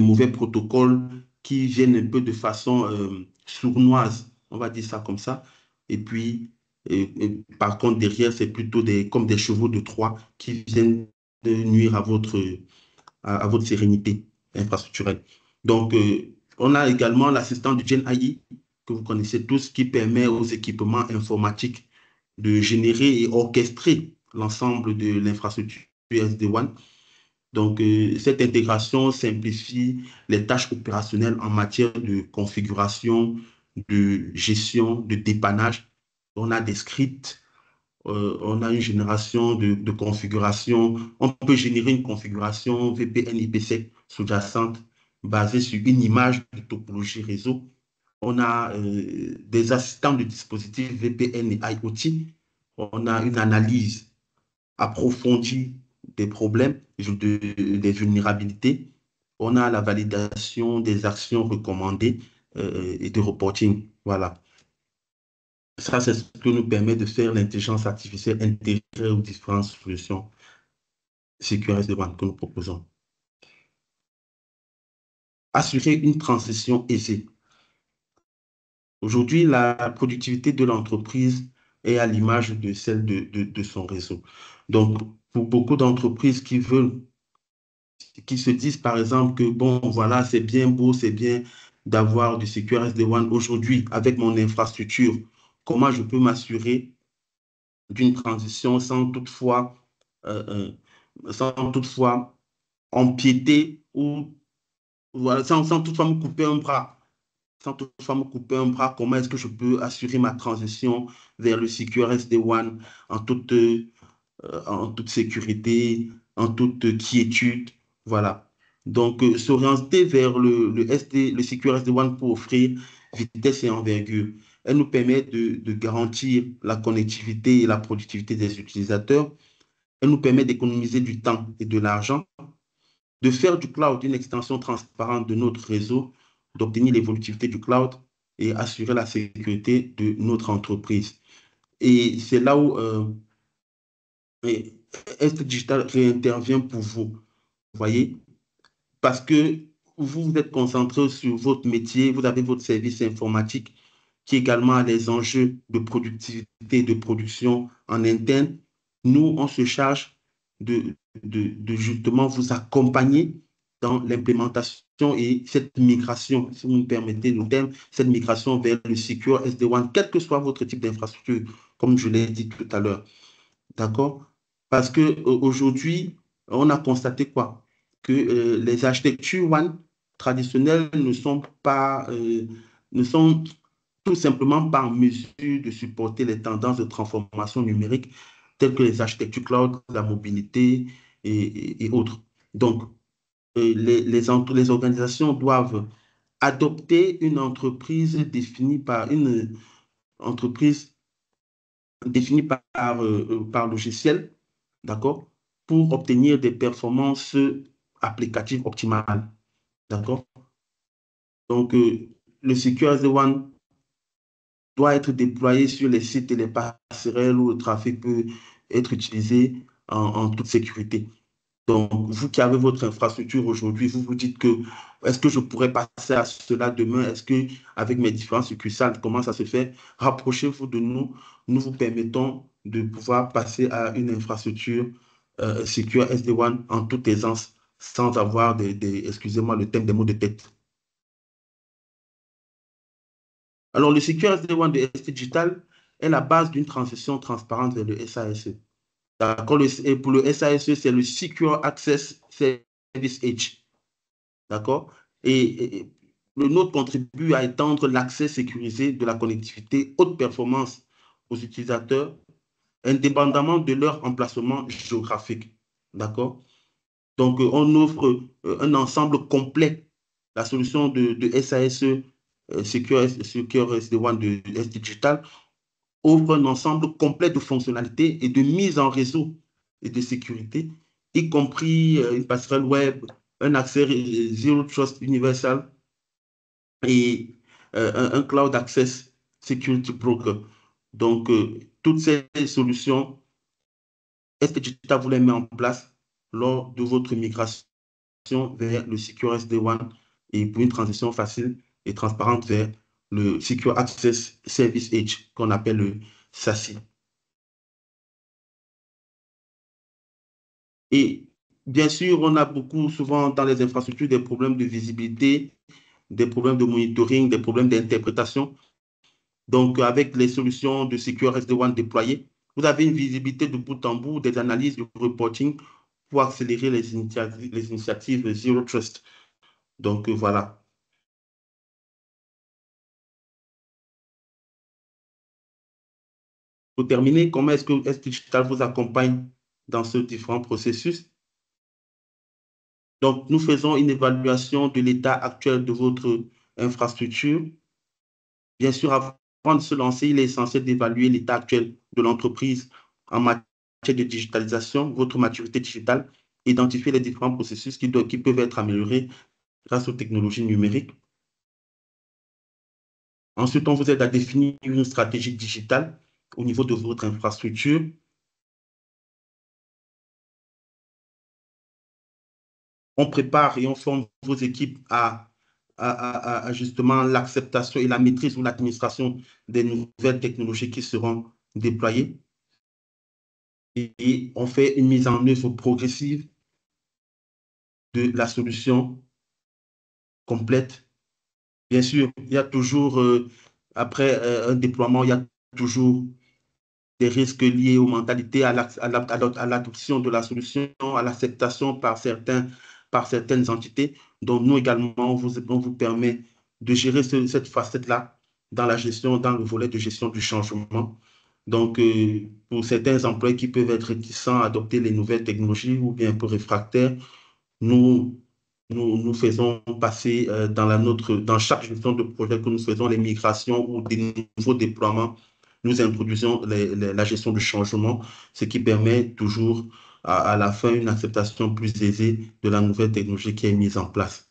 B: mauvais protocoles qui viennent un peu de façon sournoise, on va dire ça comme ça. Et puis, par contre, derrière, c'est plutôt comme des chevaux de Troie qui viennent de nuire à votre sérénité infrastructurelle. Donc, on a également l'assistant du Gen AI que vous connaissez tous qui permet aux équipements informatiques de générer et orchestrer l'ensemble de l'infrastructure SD-WAN. Donc, cette intégration simplifie les tâches opérationnelles en matière de configuration, de gestion, de dépannage. On a des scripts, on a une génération de configuration. On peut générer une configuration VPN IPsec sous-jacente basée sur une image de topologie réseau. On a des assistants de dispositifs VPN et IoT. On a une analyse approfondie des problèmes, des vulnérabilités. On a la validation des actions recommandées et de reporting. Voilà. Ça, c'est ce que nous permet de faire l'intelligence artificielle intégrée aux différentes solutions sécurisées que nous proposons. Assurer une transition aisée. Aujourd'hui, la productivité de l'entreprise est à l'image de celle de son réseau. Donc, pour beaucoup d'entreprises qui se disent par exemple que, bon, voilà, c'est bien beau, c'est bien d'avoir du Secure SD-WAN aujourd'hui avec mon infrastructure. Comment je peux m'assurer d'une transition sans toutefois empiéter ou voilà, sans toutefois me couper un bras. Sans toutefois me couper un bras, comment est-ce que je peux assurer ma transition vers le Secure SD-WAN en toute sécurité, en toute quiétude. Voilà. Donc, s'orienter vers le Secure SD-WAN pour offrir vitesse et envergure. Elle nous permet de garantir la connectivité et la productivité des utilisateurs. Elle nous permet d'économiser du temps et de l'argent, de faire du cloud une extension transparente de notre réseau, d'obtenir l'évolutivité du cloud et assurer la sécurité de notre entreprise. Et c'est là où Est Digital réintervient pour vous, vous voyez, parce que vous êtes concentré sur votre métier, vous avez votre service informatique qui également a les enjeux de productivité et de production en interne. Nous, on se charge de justement vous accompagner dans l'implémentation et cette migration, si vous me permettez le terme, cette migration vers le Secure SD-WAN, quel que soit votre type d'infrastructure, comme je l'ai dit tout à l'heure. D'accord? Parce qu'aujourd'hui, on a constaté quoi? Que les architectures WAN traditionnelles ne sont tout simplement pas en mesure de supporter les tendances de transformation numérique telles que les architectures cloud, la mobilité et autres. Donc, les organisations doivent adopter une entreprise entreprise définie par logiciel, d'accord, pour obtenir des performances applicatives optimales, d'accord. Donc, le Secure SD-WAN doit être déployé sur les sites et les passerelles où le trafic peut être utilisé en toute sécurité. Donc, vous qui avez votre infrastructure aujourd'hui, vous vous dites que est-ce que je pourrais passer à cela demain? Est-ce que avec mes différents succursales, comment ça se fait? Rapprochez-vous de nous. Nous vous permettons de pouvoir passer à une infrastructure Secure SD-WAN en toute aisance, sans avoir excusez-moi le thème des mots de tête. Alors, le Secure SD-WAN de ST Digital est la base d'une transition transparente vers le SASE. D'accord? Et pour le SASE, c'est le Secure Access Service Edge. D'accord? Et le nôtre contribue à étendre l'accès sécurisé de la connectivité haute performance aux utilisateurs, indépendamment de leur emplacement géographique. D'accord? Donc, on offre un ensemble complet. La solution de SASE, Secure SD-WAN de S Digital, offre un ensemble complet de fonctionnalités et de mise en réseau et de sécurité, y compris une passerelle web, un accès Zero Trust Universal et un Cloud Access Security Broker. Donc, toutes ces solutions, ST Digital vous les met en place lors de votre migration vers le Secure SD-WAN et pour une transition facile et transparente vers le Secure Access Service Edge qu'on appelle le SASE. Et bien sûr, on a beaucoup, souvent dans les infrastructures, des problèmes de visibilité, des problèmes de monitoring, des problèmes d'interprétation. Donc, avec les solutions de Secure SD-WAN déployées, vous avez une visibilité de bout en bout, des analyses, du reporting pour accélérer les initiatives Zero Trust. Donc, voilà. Pour terminer, comment est-ce que ST Digital vous accompagne dans ce différents processus? Donc, nous faisons une évaluation de l'état actuel de votre infrastructure. Bien sûr, avant de se lancer, il est essentiel d'évaluer l'état actuel de l'entreprise en matière de digitalisation, votre maturité digitale, identifier les différents processus qui peuvent être améliorés grâce aux technologies numériques. Ensuite, on vous aide à définir une stratégie digitale au niveau de votre infrastructure. On prépare et on forme vos équipes à justement l'acceptation et la maîtrise ou l'administration des nouvelles technologies qui seront déployées. Et on fait une mise en œuvre progressive de la solution complète. Bien sûr, il y a toujours, après un déploiement, il y a toujours des risques liés aux mentalités, à l'adoption de la solution, à l'acceptation par certaines entités. Donc, nous également, on vous permet de gérer cette facette-là dans la gestion, dans le volet de gestion du changement. Donc, pour certains employés qui peuvent être réticents à adopter les nouvelles technologies ou bien un peu réfractaires, nous, nous faisons passer dans chaque gestion de projet que nous faisons, les migrations ou des nouveaux déploiements, nous introduisons la gestion du changement, ce qui permet toujours à la fin une acceptation plus aisée de la nouvelle technologie qui est mise en place.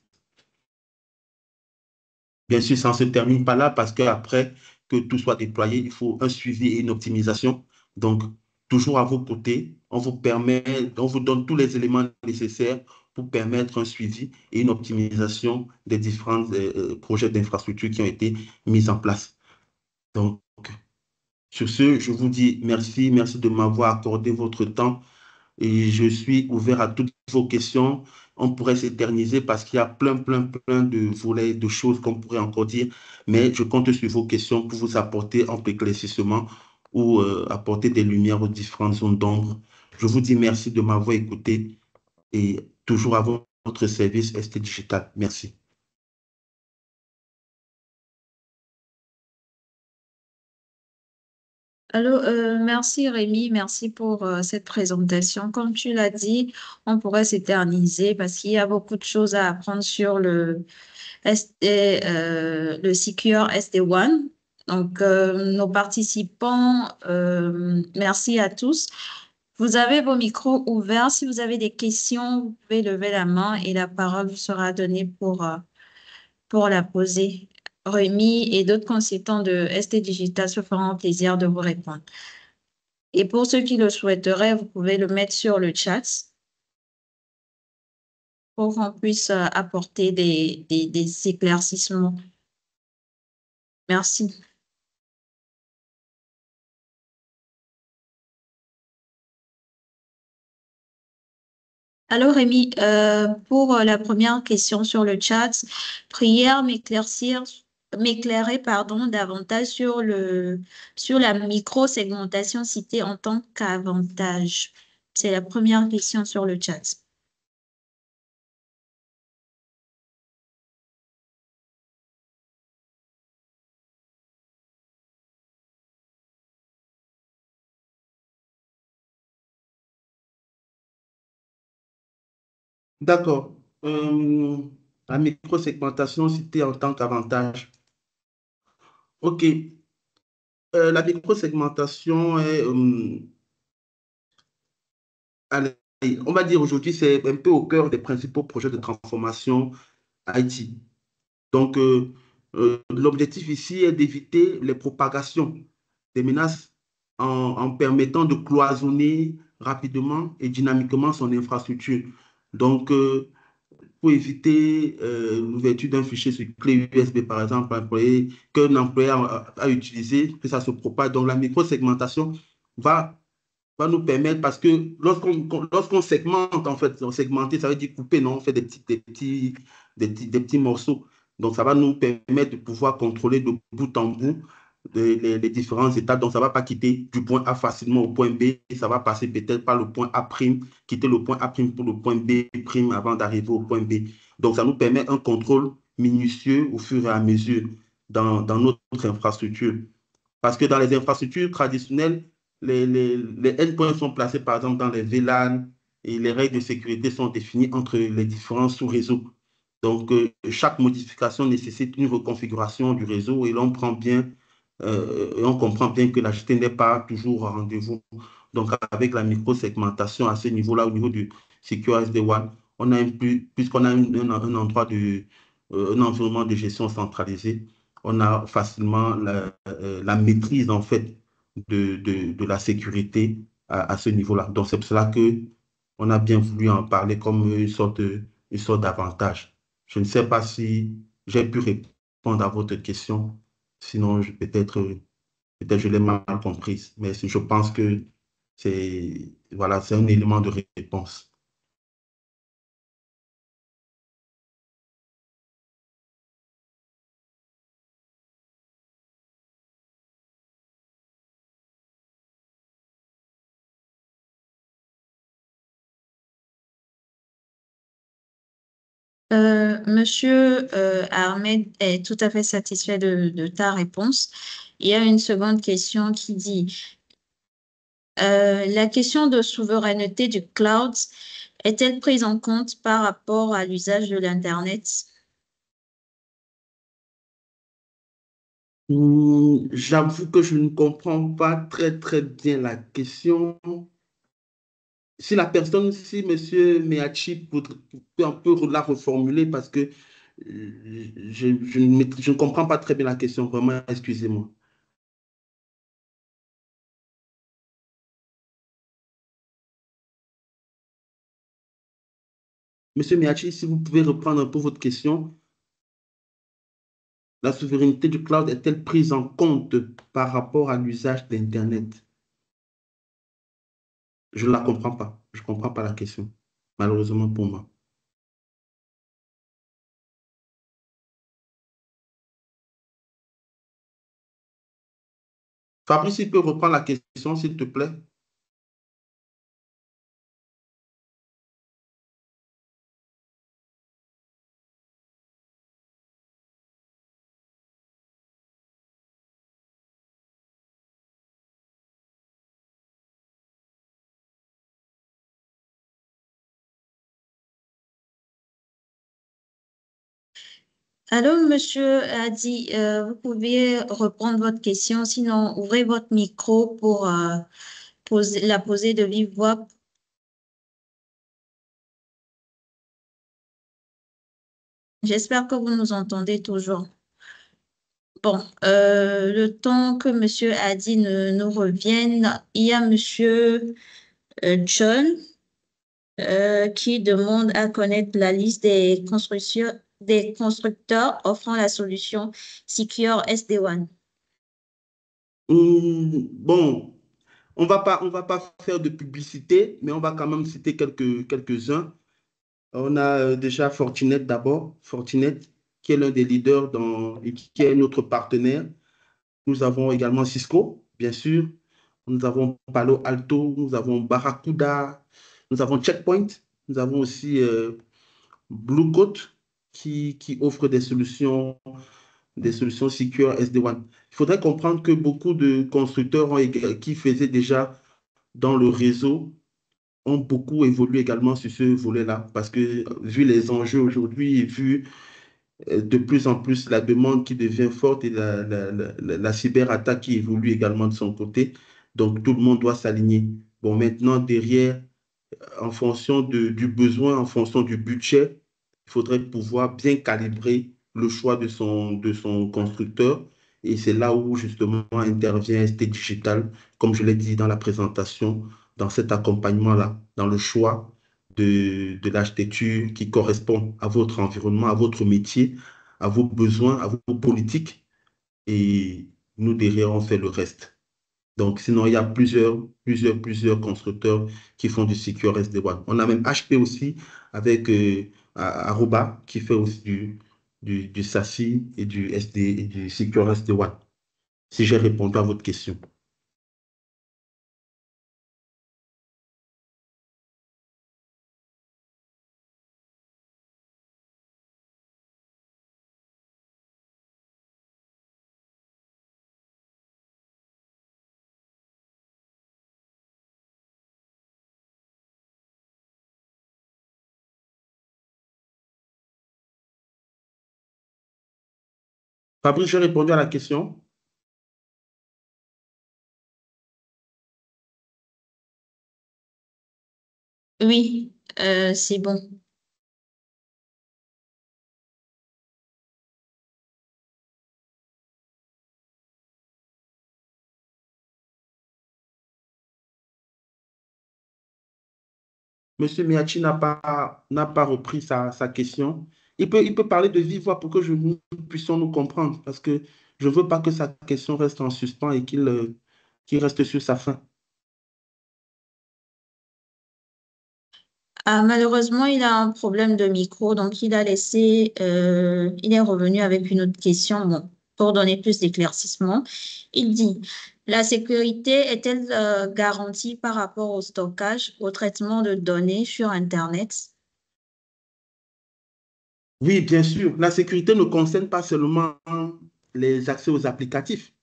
B: Bien sûr, ça ne se termine pas là parce qu'après que tout soit déployé, il faut un suivi et une optimisation. Donc, toujours à vos côtés, on vous donne tous les éléments nécessaires pour permettre un suivi et une optimisation des différents projets d'infrastructure qui ont été mis en place. Donc, sur ce, je vous dis merci, merci de m'avoir accordé votre temps et je suis ouvert à toutes vos questions. On pourrait s'éterniser parce qu'il y a plein de volets, de choses qu'on pourrait encore dire, mais je compte sur vos questions pour vous apporter un peu éclaircissement ou apporter des lumières aux différentes zones d'ombre. Je vous dis merci de m'avoir écouté et toujours à votre service ST Digital. Merci.
A: Alors, merci Rémi, merci pour cette présentation. Comme tu l'as dit, on pourrait s'éterniser parce qu'il y a beaucoup de choses à apprendre sur le Secure SD-WAN. Donc, nos participants, merci à tous. Vous avez vos micros ouverts. Si vous avez des questions, vous pouvez lever la main et la parole vous sera donnée pour la poser. Rémi et d'autres consultants de ST Digital se feront plaisir de vous répondre. Et pour ceux qui le souhaiteraient, vous pouvez le mettre sur le chat pour qu'on puisse apporter des éclaircissements. Merci. Alors, Rémi, pour la première question sur le chat, prière m'éclairer, pardon, davantage sur la micro-segmentation citée en tant qu'avantage. C'est la première question sur le chat.
B: D'accord. La micro-segmentation citée en tant qu'avantage. OK. La micro-segmentation est, allez, on va dire aujourd'hui, c'est un peu au cœur des principaux projets de transformation IT. Donc, l'objectif ici est d'éviter les propagations des menaces en permettant de cloisonner rapidement et dynamiquement son infrastructure. Donc, pour éviter l'ouverture d'un fichier sur clé USB, par exemple, qu'un employé a utilisé, que ça se propage. Donc, la micro-segmentation va nous permettre, parce que lorsqu'on segmente, en fait, segmenter, ça veut dire couper, non? On fait des petits morceaux. Donc, ça va nous permettre de pouvoir contrôler de bout en bout les différents étapes. Donc, ça ne va pas quitter du point A facilement au point B. Ça va passer peut-être par le point A', quitter le point A' pour le point B' avant d'arriver au point B. Donc, ça nous permet un contrôle minutieux au fur et à mesure dans notre infrastructure. Parce que dans les infrastructures traditionnelles, les endpoints sont placés, par exemple, dans les VLAN et les règles de sécurité sont définies entre les différents sous-réseaux. Donc, chaque modification nécessite une reconfiguration du réseau et on comprend bien que la GT n'est pas toujours au rendez-vous. Donc, avec la micro-segmentation à ce niveau-là, au niveau du Secure SD-WAN, puisqu'on a un endroit un environnement de gestion centralisé, on a facilement la maîtrise, en fait, de la sécurité à ce niveau-là. Donc, c'est pour cela que on a bien voulu en parler comme une sorte d'avantage. Je ne sais pas si j'ai pu répondre à votre question. Sinon, peut-être je l'ai mal comprise. Mais je pense que voilà, c'est un élément de réponse.
A: Monsieur Ahmed est tout à fait satisfait de ta réponse. Il y a une seconde question qui dit, la question de souveraineté du cloud est-elle prise en compte par rapport à l'usage de l'Internet?
B: J'avoue que je ne comprends pas très, très bien la question. Si Monsieur Meachi peut un peu la reformuler parce que je ne comprends pas très bien la question, vraiment, excusez-moi. Monsieur Meachi, si vous pouvez reprendre un peu votre question, la souveraineté du cloud est-elle prise en compte par rapport à l'usage d'Internet? Je ne la comprends pas. Je ne comprends pas la question, malheureusement pour moi. Fabrice, il peut reprendre la question, s'il te plaît?
A: Allô, monsieur Hadi, vous pouvez reprendre votre question, sinon ouvrez votre micro pour la poser de vive voix. J'espère que vous nous entendez toujours. Bon, le temps que monsieur Hadi nous revienne, il y a monsieur John qui demande à connaître la liste des constructeurs offrant la solution Secure SD-WAN.
B: Bon, on va pas faire de publicité, mais on va quand même citer quelques-uns. On a déjà Fortinet d'abord. Fortinet, qui est l'un des leaders et qui est notre partenaire. Nous avons également Cisco, bien sûr. Nous avons Palo Alto, nous avons Barracuda, nous avons Checkpoint, nous avons aussi Blue Coat qui offre des solutions secure SD-WAN. Il faudrait comprendre que beaucoup de constructeurs qui faisaient déjà dans le réseau ont beaucoup évolué également sur ce volet-là parce que vu les enjeux aujourd'hui et vu de plus en plus la demande qui devient forte et la cyberattaque qui évolue également de son côté, donc tout le monde doit s'aligner. Bon, maintenant, derrière, en fonction du besoin, en fonction du budget, il faudrait pouvoir bien calibrer le choix de son constructeur. Et c'est là où justement intervient ST Digital, comme je l'ai dit dans la présentation, dans cet accompagnement-là, dans le choix de l'architecture qui correspond à votre environnement, à votre métier, à vos besoins, à vos politiques. Et nous, derrière, on fait le reste. Donc, sinon, il y a plusieurs constructeurs qui font du Secure SD-WAN. On a même HP aussi avec Aruba qui fait aussi du SASI et du SD et du Secure SD-WAN. Si j'ai répondu à votre question. Fabrice, j'ai répondu à la question.
A: Oui, c'est bon.
B: Monsieur Miachi n'a pas repris sa question. Il peut parler de vive voix pour que nous puissions nous comprendre, parce que je ne veux pas que sa question reste en suspens et qu'il reste sur sa fin.
A: Ah, malheureusement, il a un problème de micro, donc il est revenu avec une autre question, bon, pour donner plus d'éclaircissement. Il dit, la sécurité est-elle garantie par rapport au stockage, au traitement de données sur Internet?
B: Oui, bien sûr, la sécurité ne concerne pas seulement les accès aux applicatifs.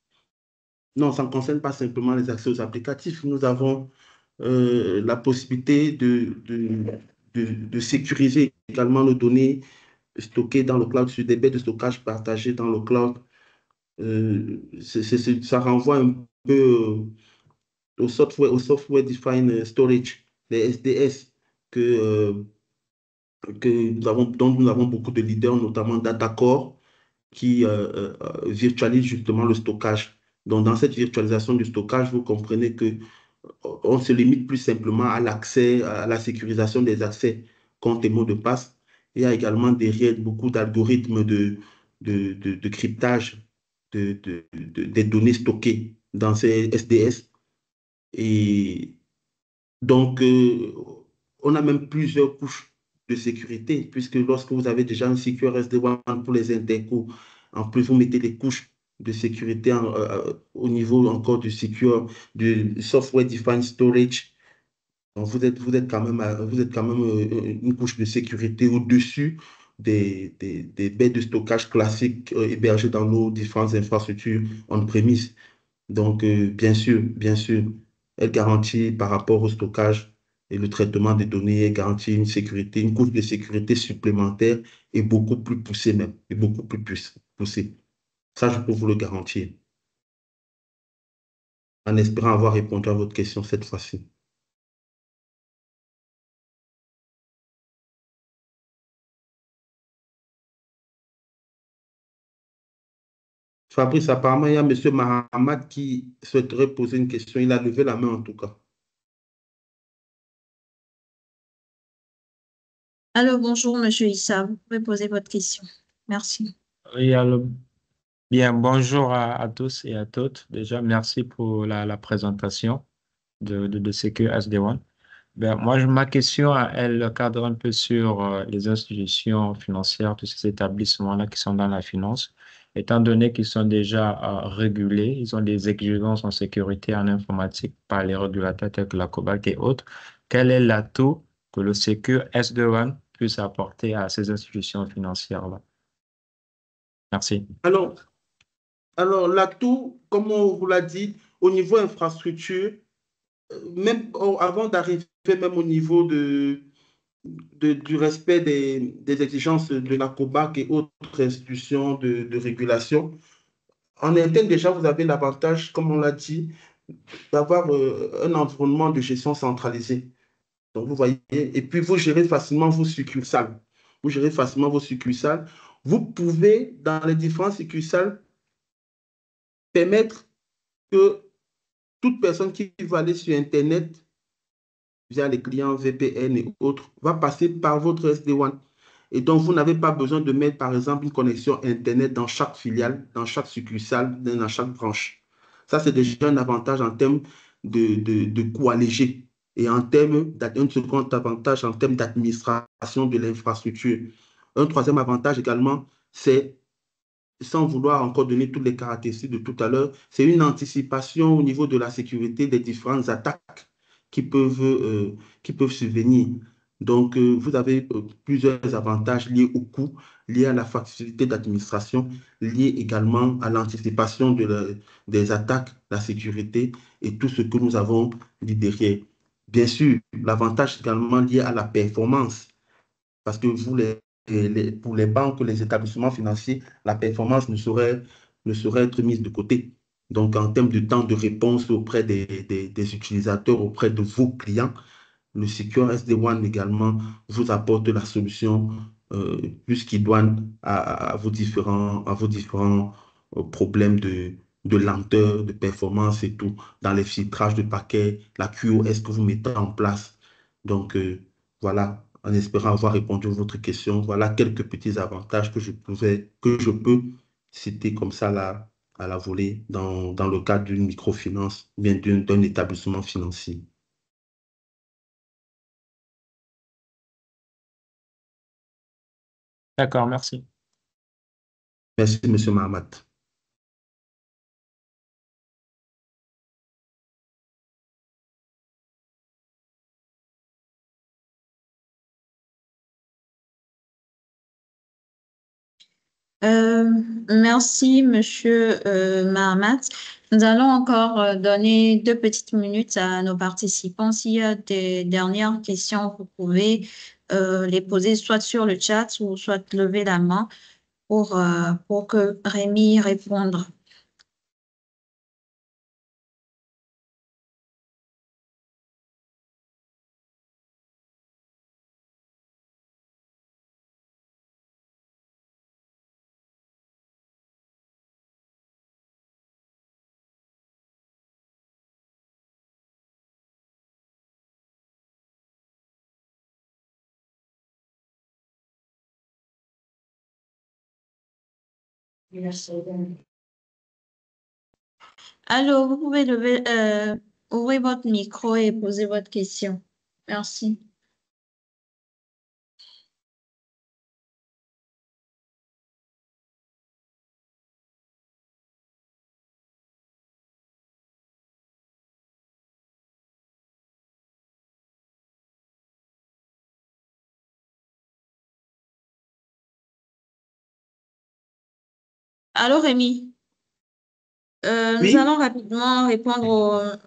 B: Non, ça ne concerne pas simplement les accès aux applicatifs. Nous avons la possibilité de sécuriser également nos données stockées dans le cloud sur des baies de stockage partagées dans le cloud. Ça renvoie un peu au software Defined Storage, les SDS, dont nous avons beaucoup de leaders, notamment Datacore, qui virtualise justement le stockage. Donc, dans cette virtualisation du stockage, vous comprenez que on se limite plus simplement à l'accès, à la sécurisation des accès compte et mots de passe. Il y a également derrière beaucoup d'algorithmes de cryptage des données stockées dans ces SDS. Et donc, on a même plusieurs couches de sécurité, puisque lorsque vous avez déjà un Secure SD-WAN pour les intercos, en plus, vous mettez des couches de sécurité au niveau encore du Software Defined Storage. Donc, vous êtes quand même une couche de sécurité au-dessus des baies de stockage classiques hébergées dans nos différentes infrastructures on-premise. Donc, bien sûr, elle garantit par rapport au stockage et le traitement des données, elle garantit une sécurité, une couche de sécurité supplémentaire et beaucoup plus poussée même, et beaucoup plus poussée. Ça, je peux vous le garantir, en espérant avoir répondu à votre question cette fois-ci. Fabrice, apparemment, il y a M. Mahamad qui souhaiterait poser une question. Il a levé la main en tout cas.
A: Alors, bonjour, Monsieur Issa, vous pouvez poser votre question. Merci.
C: Oui, alors, bien, bonjour à tous et à toutes. Déjà, merci pour la présentation de Secure SD-WAN. Ben, moi, ma question, elle cadre un peu sur les institutions financières, tous ces établissements-là qui sont dans la finance, étant donné qu'ils sont déjà régulés, ils ont des exigences en sécurité en informatique par les régulateurs tels que la COBAC et autres. Quel est l'atout que le Secure SD-WAN puisse apporter à ces institutions financières-là? Merci.
B: Alors, l'atout, comme on vous l'a dit, au niveau infrastructure, même avant d'arriver même au niveau du respect des exigences de la COBAC et autres institutions de régulation, en interne, déjà, vous avez l'avantage, comme on l'a dit, d'avoir un environnement de gestion centralisé. Donc, vous voyez, et puis vous gérez facilement vos succursales. Vous gérez facilement vos succursales. Vous pouvez, dans les différentes succursales, permettre que toute personne qui va aller sur Internet via les clients VPN et autres va passer par votre SD-WAN. Et donc, vous n'avez pas besoin de mettre, par exemple, une connexion Internet dans chaque filiale, dans chaque succursale, dans chaque branche. Ça, c'est déjà un avantage en termes de coût allégé et un second avantage en termes d'administration de l'infrastructure. Un troisième avantage également, c'est, sans vouloir encore donner toutes les caractéristiques de tout à l'heure, c'est une anticipation au niveau de la sécurité des différentes attaques qui peuvent survenir. Donc, vous avez plusieurs avantages liés au coût, liés à la facilité d'administration, liés également à l'anticipation des attaques, la sécurité et tout ce que nous avons dit derrière. Bien sûr, l'avantage également lié à la performance, parce que vous, les pour les banques, les établissements financiers, la performance ne saurait être mise de côté. Donc, en termes de temps de réponse auprès des utilisateurs, auprès de vos clients, le Secure SD-WAN également vous apporte la solution puisqu'il douane à vos différents problèmes de lenteur, de performance et tout, dans les filtrages de paquets, la QoS que vous mettez en place. Donc, voilà, en espérant avoir répondu à votre question, voilà quelques petits avantages que je peux citer comme ça là, à la volée dans le cadre d'une microfinance, bien d'un établissement financier.
C: D'accord, merci.
B: Merci, Monsieur Mahamat.
A: Euh, Merci, Monsieur Mahamat. Nous allons encore donner 2 petites minutes à nos participants. S'il y a des dernières questions, vous pouvez les poser soit sur le chat ou soit lever la main pour que Rémi réponde. Allô, vous pouvez ouvrir votre micro et poser votre question. Merci. Allô, Rémi. Nous allons
B: Oui,
A: rapidement répondre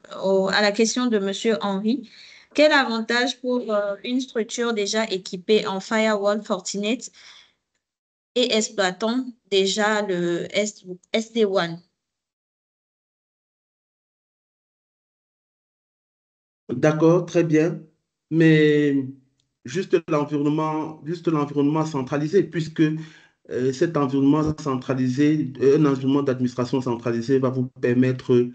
A: à la question de Monsieur Henry. Quel avantage pour une structure déjà équipée en firewall Fortinet et exploitant déjà le SD-WAN?
B: d'accord, très bien. Mais juste l'environnement centralisé, puisque cet environnement centralisé, un environnement d'administration centralisé va vous permettre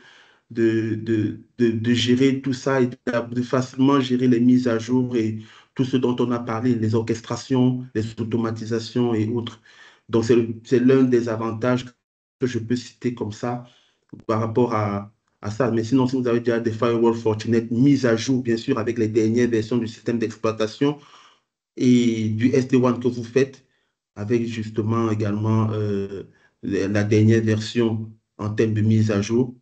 B: de gérer tout ça et de facilement gérer les mises à jour et tout ce dont on a parlé, les orchestrations, les automatisations et autres. Donc, c'est l'un des avantages que je peux citer comme ça par rapport à ça. Mais sinon, si vous avez déjà des firewalls Fortinet mises à jour, bien sûr, avec les dernières versions du système d'exploitation et du SD-WAN que vous faites, avec justement également la dernière version en termes de mise à jour,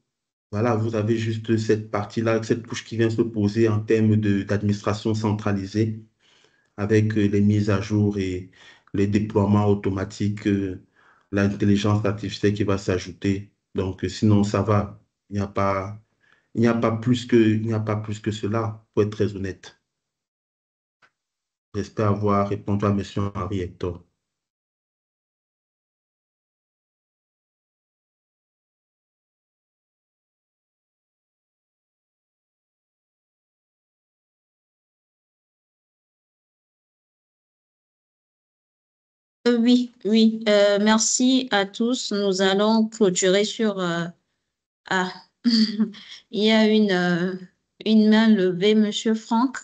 B: voilà, vous avez juste cette partie-là, cette couche qui vient se poser en termes d'administration centralisée avec les mises à jour et les déploiements automatiques, l'intelligence artificielle qui va s'ajouter. Donc, sinon, ça va. Il n'y a pas, il n'y a pas plus que cela, pour être très honnête. J'espère avoir répondu à M. Henri Hector.
A: Oui, oui. Merci à tous. Nous allons clôturer sur... ah, il y a une main levée, Monsieur Franck.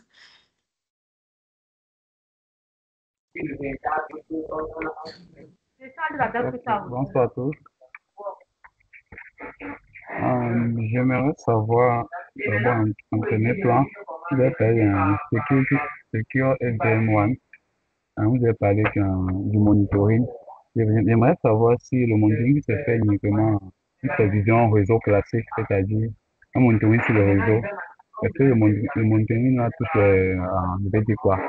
D: Bonsoir à tous. J'aimerais savoir, d'abord en premier plan, vous avez parlé d'un Secure SDM1, vous avez parlé du monitoring. J'aimerais savoir si le monitoring se fait uniquement une prévision réseau classique, c'est-à-dire un monitoring sur le réseau. Est-ce que le monitoring a toutes je vais dire quoi,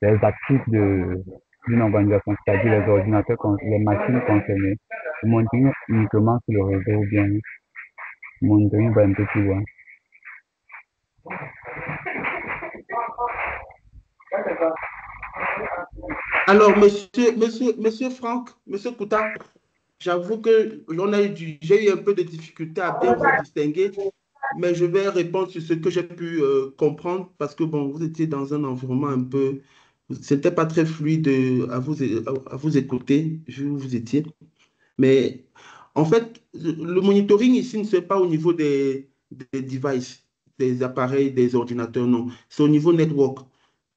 D: les actifs d'une organisation, c'est-à-dire les ordinateurs, les machines concernées. Le monitoring uniquement sur le réseau ou bien le monitoring va un peu plus loin.
B: Alors, monsieur Franck, monsieur Kouta, j'avoue que j'ai eu un peu de difficulté à bien vous distinguer, mais je vais répondre sur ce que j'ai pu comprendre parce que bon, vous étiez dans un environnement un peu, c'était pas très fluide à vous écouter, vu où vous étiez. Mais en fait, le monitoring ici ne se fait pas au niveau des devices, des appareils, des ordinateurs, non. C'est au niveau network.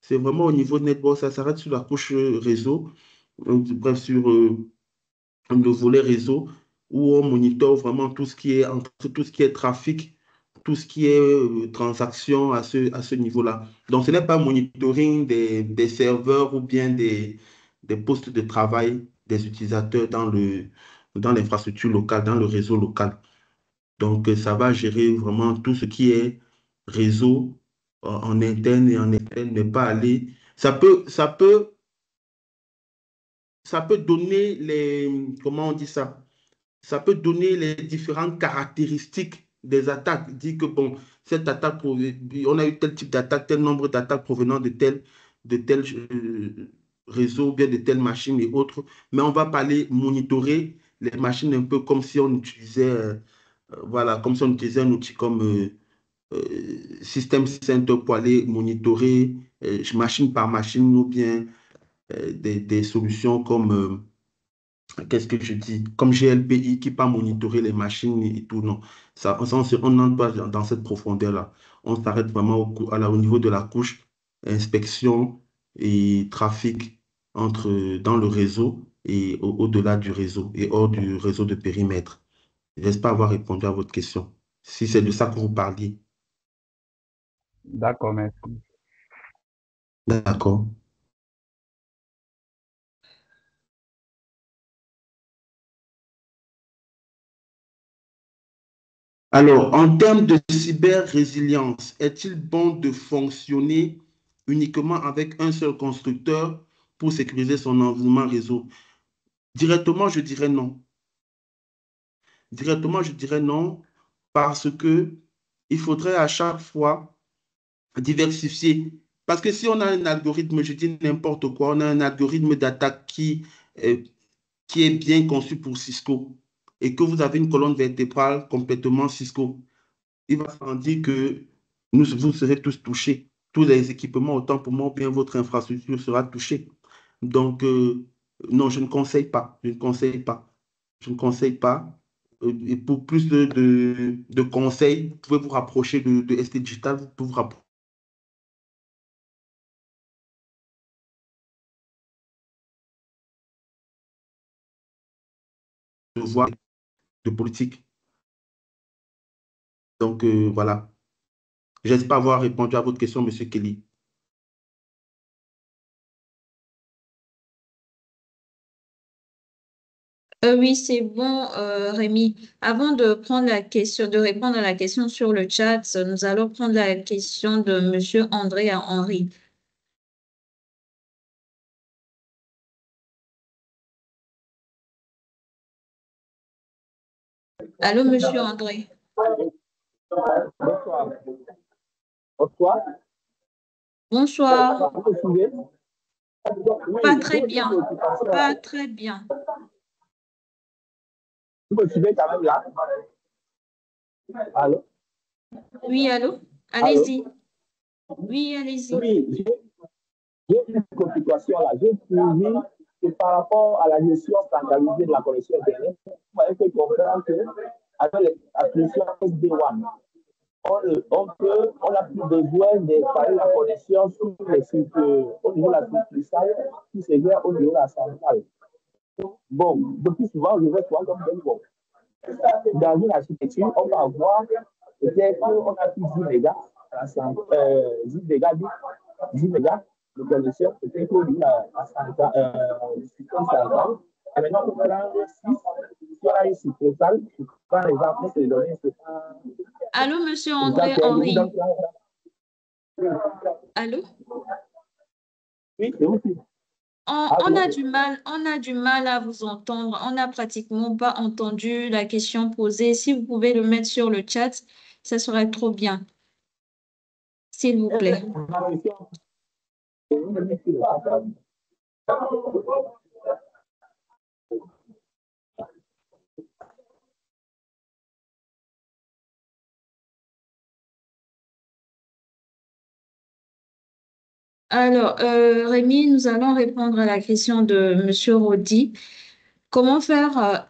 B: C'est vraiment au niveau network, ça s'arrête sur la couche réseau, bref, sur le volet réseau, où on monitore vraiment tout ce qui est entre tout ce qui est trafic, tout ce qui est transaction à ce niveau-là. Donc, ce n'est pas monitoring des serveurs ou bien des postes de travail des utilisateurs dans l'infrastructure locale, dans le réseau local. Donc, ça va gérer vraiment tout ce qui est réseau en interne et en externe, ne pas aller. Ça peut donner comment on dit ça? Ça peut donner les différentes caractéristiques des attaques. Dire que, bon, cette attaque, on a eu tel type d'attaque, tel nombre d'attaques provenant de tel réseau, bien de telle machine et autres. Mais on va pas aller monitorer les machines un peu comme si on utilisait, voilà, comme si on utilisait un outil comme System Center pour aller monitorer machine par machine ou bien des solutions comme qu'est-ce que je dis? Comme GLPI qui pas monitorer les machines et tout, non. On n'entre pas dans cette profondeur-là. On s'arrête vraiment au niveau de la couche inspection et trafic dans le réseau et au-delà du réseau et hors du réseau de périmètre. J'espère avoir répondu à votre question. Si c'est de ça que vous parliez.
D: D'accord, merci.
B: D'accord. Alors, en termes de cyber-résilience, est-il bon de fonctionner uniquement avec un seul constructeur pour sécuriser son environnement réseau? Directement, je dirais non. Directement, je dirais non parce que il faudrait à chaque fois diversifier. Parce que si on a un algorithme, je dis n'importe quoi, on a un algorithme d'attaque euh, qui est bien conçu pour Cisco et que vous avez une colonne vertébrale complètement Cisco, il va sans dire que vous serez tous touchés. Tous les équipements, autant pour moi, bien votre infrastructure sera touchée. Donc, non, je ne conseille pas. Je ne conseille pas. Je ne conseille pas. Et pour plus de conseils, vous pouvez vous rapprocher de ST Digital, vous pouvez vous rapprocher de voix de politique. Donc, voilà. J'espère avoir répondu à votre question, Monsieur Kelly.
A: Oui, c'est bon, Rémi. Avant de prendre la question, de répondre à la question sur le chat, nous allons prendre la question de Monsieur André à Henri. Allô, Monsieur André.
E: Bonsoir. Bonsoir.
A: Bonsoir.
E: Vous me suivez? Oui,
A: Pas très
E: j'ai une
A: bien.
E: préoccupation.
A: Pas très bien.
E: Vous me suivez quand même là? Allô?
A: Oui, allô?
E: Allô?
A: Allez-y. Oui, allez-y.
E: Oui, j'ai une préoccupation là. J'ai suivi que par rapport à la gestion standardisée de la connexion Internet, vous m'avez fait comprendre qu'avec l'application SD-WAN, on n'a plus besoin d'installer la connexion sur les sites, au niveau de la succursale qui se gère au niveau de la centrale. Bon, depuis souvent, je vais souvent comme des bon. Dans une architecture, on va avoir peut-être on a plus 10 mégas, 10 mégas, 10 mégas de connexion, peut-être au niveau de le système central. Et maintenant, on prend 6, si on a une succursale, je prends l'exemple, c'est les données, c'est pas.
A: Allô, Monsieur André Henri. Allô?
E: Oui, c'est aussi.
A: On a du mal à vous entendre. On n'a pratiquement pas entendu la question posée. Si vous pouvez le mettre sur le chat, ça serait trop bien, s'il vous plaît. Alors, Rémi, nous allons répondre à la question de Monsieur Rodi. Comment faire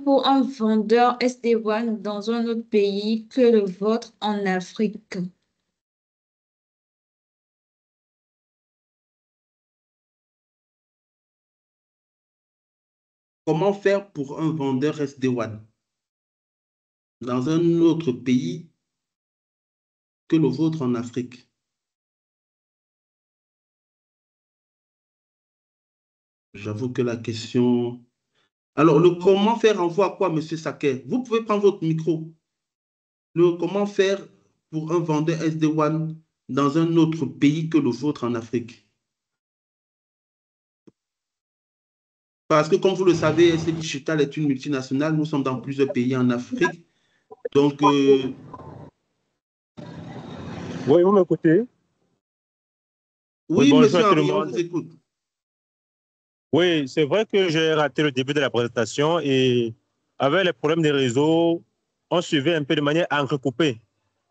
A: pour un vendeur SD1 dans un autre pays que le vôtre en Afrique?
B: Comment faire pour un vendeur SD1 dans un autre pays que le vôtre en Afrique? J'avoue que la question... Alors, le comment faire renvoie à quoi, Monsieur Saquet? Vous pouvez prendre votre micro. Le comment faire pour un vendeur SD1 dans un autre pays que le vôtre en Afrique? Parce que, comme vous le savez, SD Digital est une multinationale. Nous sommes dans plusieurs pays en Afrique. Donc,
F: Oui, vous m'écoutez? Oui,
B: oui,
F: bonjour
B: Monsieur
F: à tout le
B: Henri, on
F: monde.
B: vous écoute.
F: Oui, c'est vrai que j'ai raté le début de la présentation et avec les problèmes des réseaux, on suivait un peu de manière entrecoupée.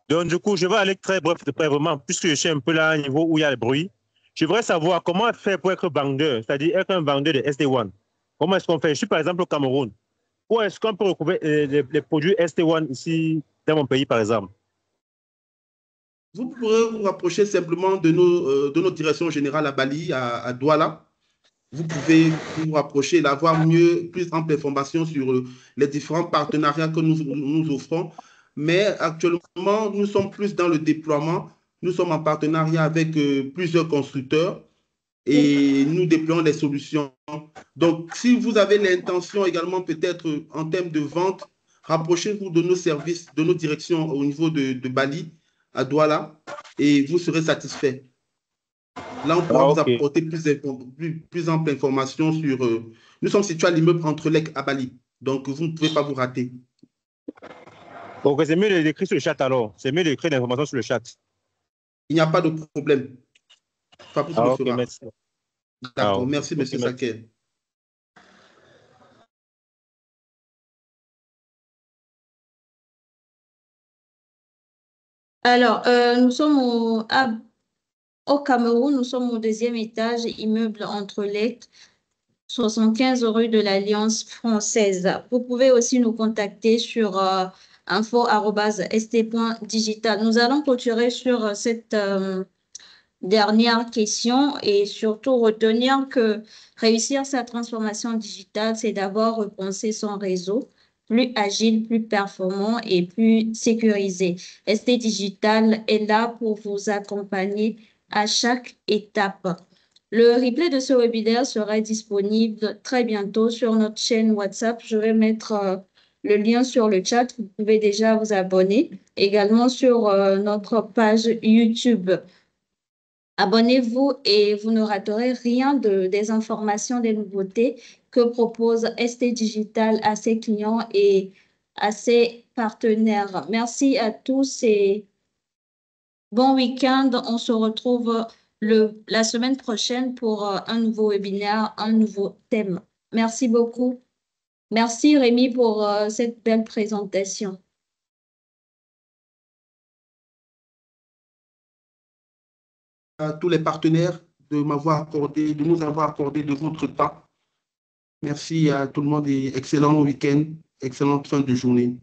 F: Donc, du coup, je vais aller très brièvement, puisque je suis un peu là à un niveau où il y a le bruit. Je voudrais savoir comment faire pour être vendeur, c'est-à-dire être un vendeur de SD1. Comment est-ce qu'on fait? Je suis par exemple au Cameroun. Où est-ce qu'on peut retrouver les produits SD1 ici, dans mon pays, par exemple?
B: Vous pourrez vous rapprocher simplement de notre direction générale à Bali, à Douala. Vous pouvez vous rapprocher et avoir plus ample information sur les différents partenariats que nous offrons. Mais actuellement, nous sommes plus dans le déploiement. Nous sommes en partenariat avec plusieurs constructeurs et nous déployons des solutions. Donc, si vous avez l'intention également peut-être en termes de vente, rapprochez-vous de nos services, de nos directions au niveau de Bali, à Douala, et vous serez satisfait. Là, on pourra
F: Ah,
B: vous
F: ok.
B: apporter plus ample information sur... nous sommes situés à l'immeuble Entrelec à Bali, donc vous ne pouvez pas vous rater.
F: Ok, c'est mieux de l'écrire sur le chat alors. C'est mieux d'écrire l'information sur le chat.
B: Il n'y a pas de problème. Fabrice
F: Ah,
B: le
F: ok,
B: fera.
F: merci.
B: D'accord, merci,
F: Ok,
B: Monsieur
F: merci.
B: Saquet.
A: Alors, nous sommes au Cameroun, nous sommes au deuxième étage, immeuble entre les 75 rue de l'Alliance française. Vous pouvez aussi nous contacter sur info@st.digital. Nous allons clôturer sur cette dernière question et surtout retenir que réussir sa transformation digitale, c'est d'abord repenser son réseau plus agile, plus performant et plus sécurisé. ST Digital est là pour vous accompagner à chaque étape. Le replay de ce webinaire sera disponible très bientôt sur notre chaîne WhatsApp. Je vais mettre le lien sur le chat. Vous pouvez déjà vous abonner. Également sur notre page YouTube. Abonnez-vous et vous ne raterez rien des informations, des nouveautés que propose ST Digital à ses clients et à ses partenaires. Merci à tous et bon week-end. On se retrouve la semaine prochaine pour un nouveau webinaire, un nouveau thème. Merci beaucoup. Merci Rémi pour cette belle présentation.
B: À tous les partenaires de nous avoir accordé de votre temps. Merci à tout le monde et excellent week-end, excellente fin de journée.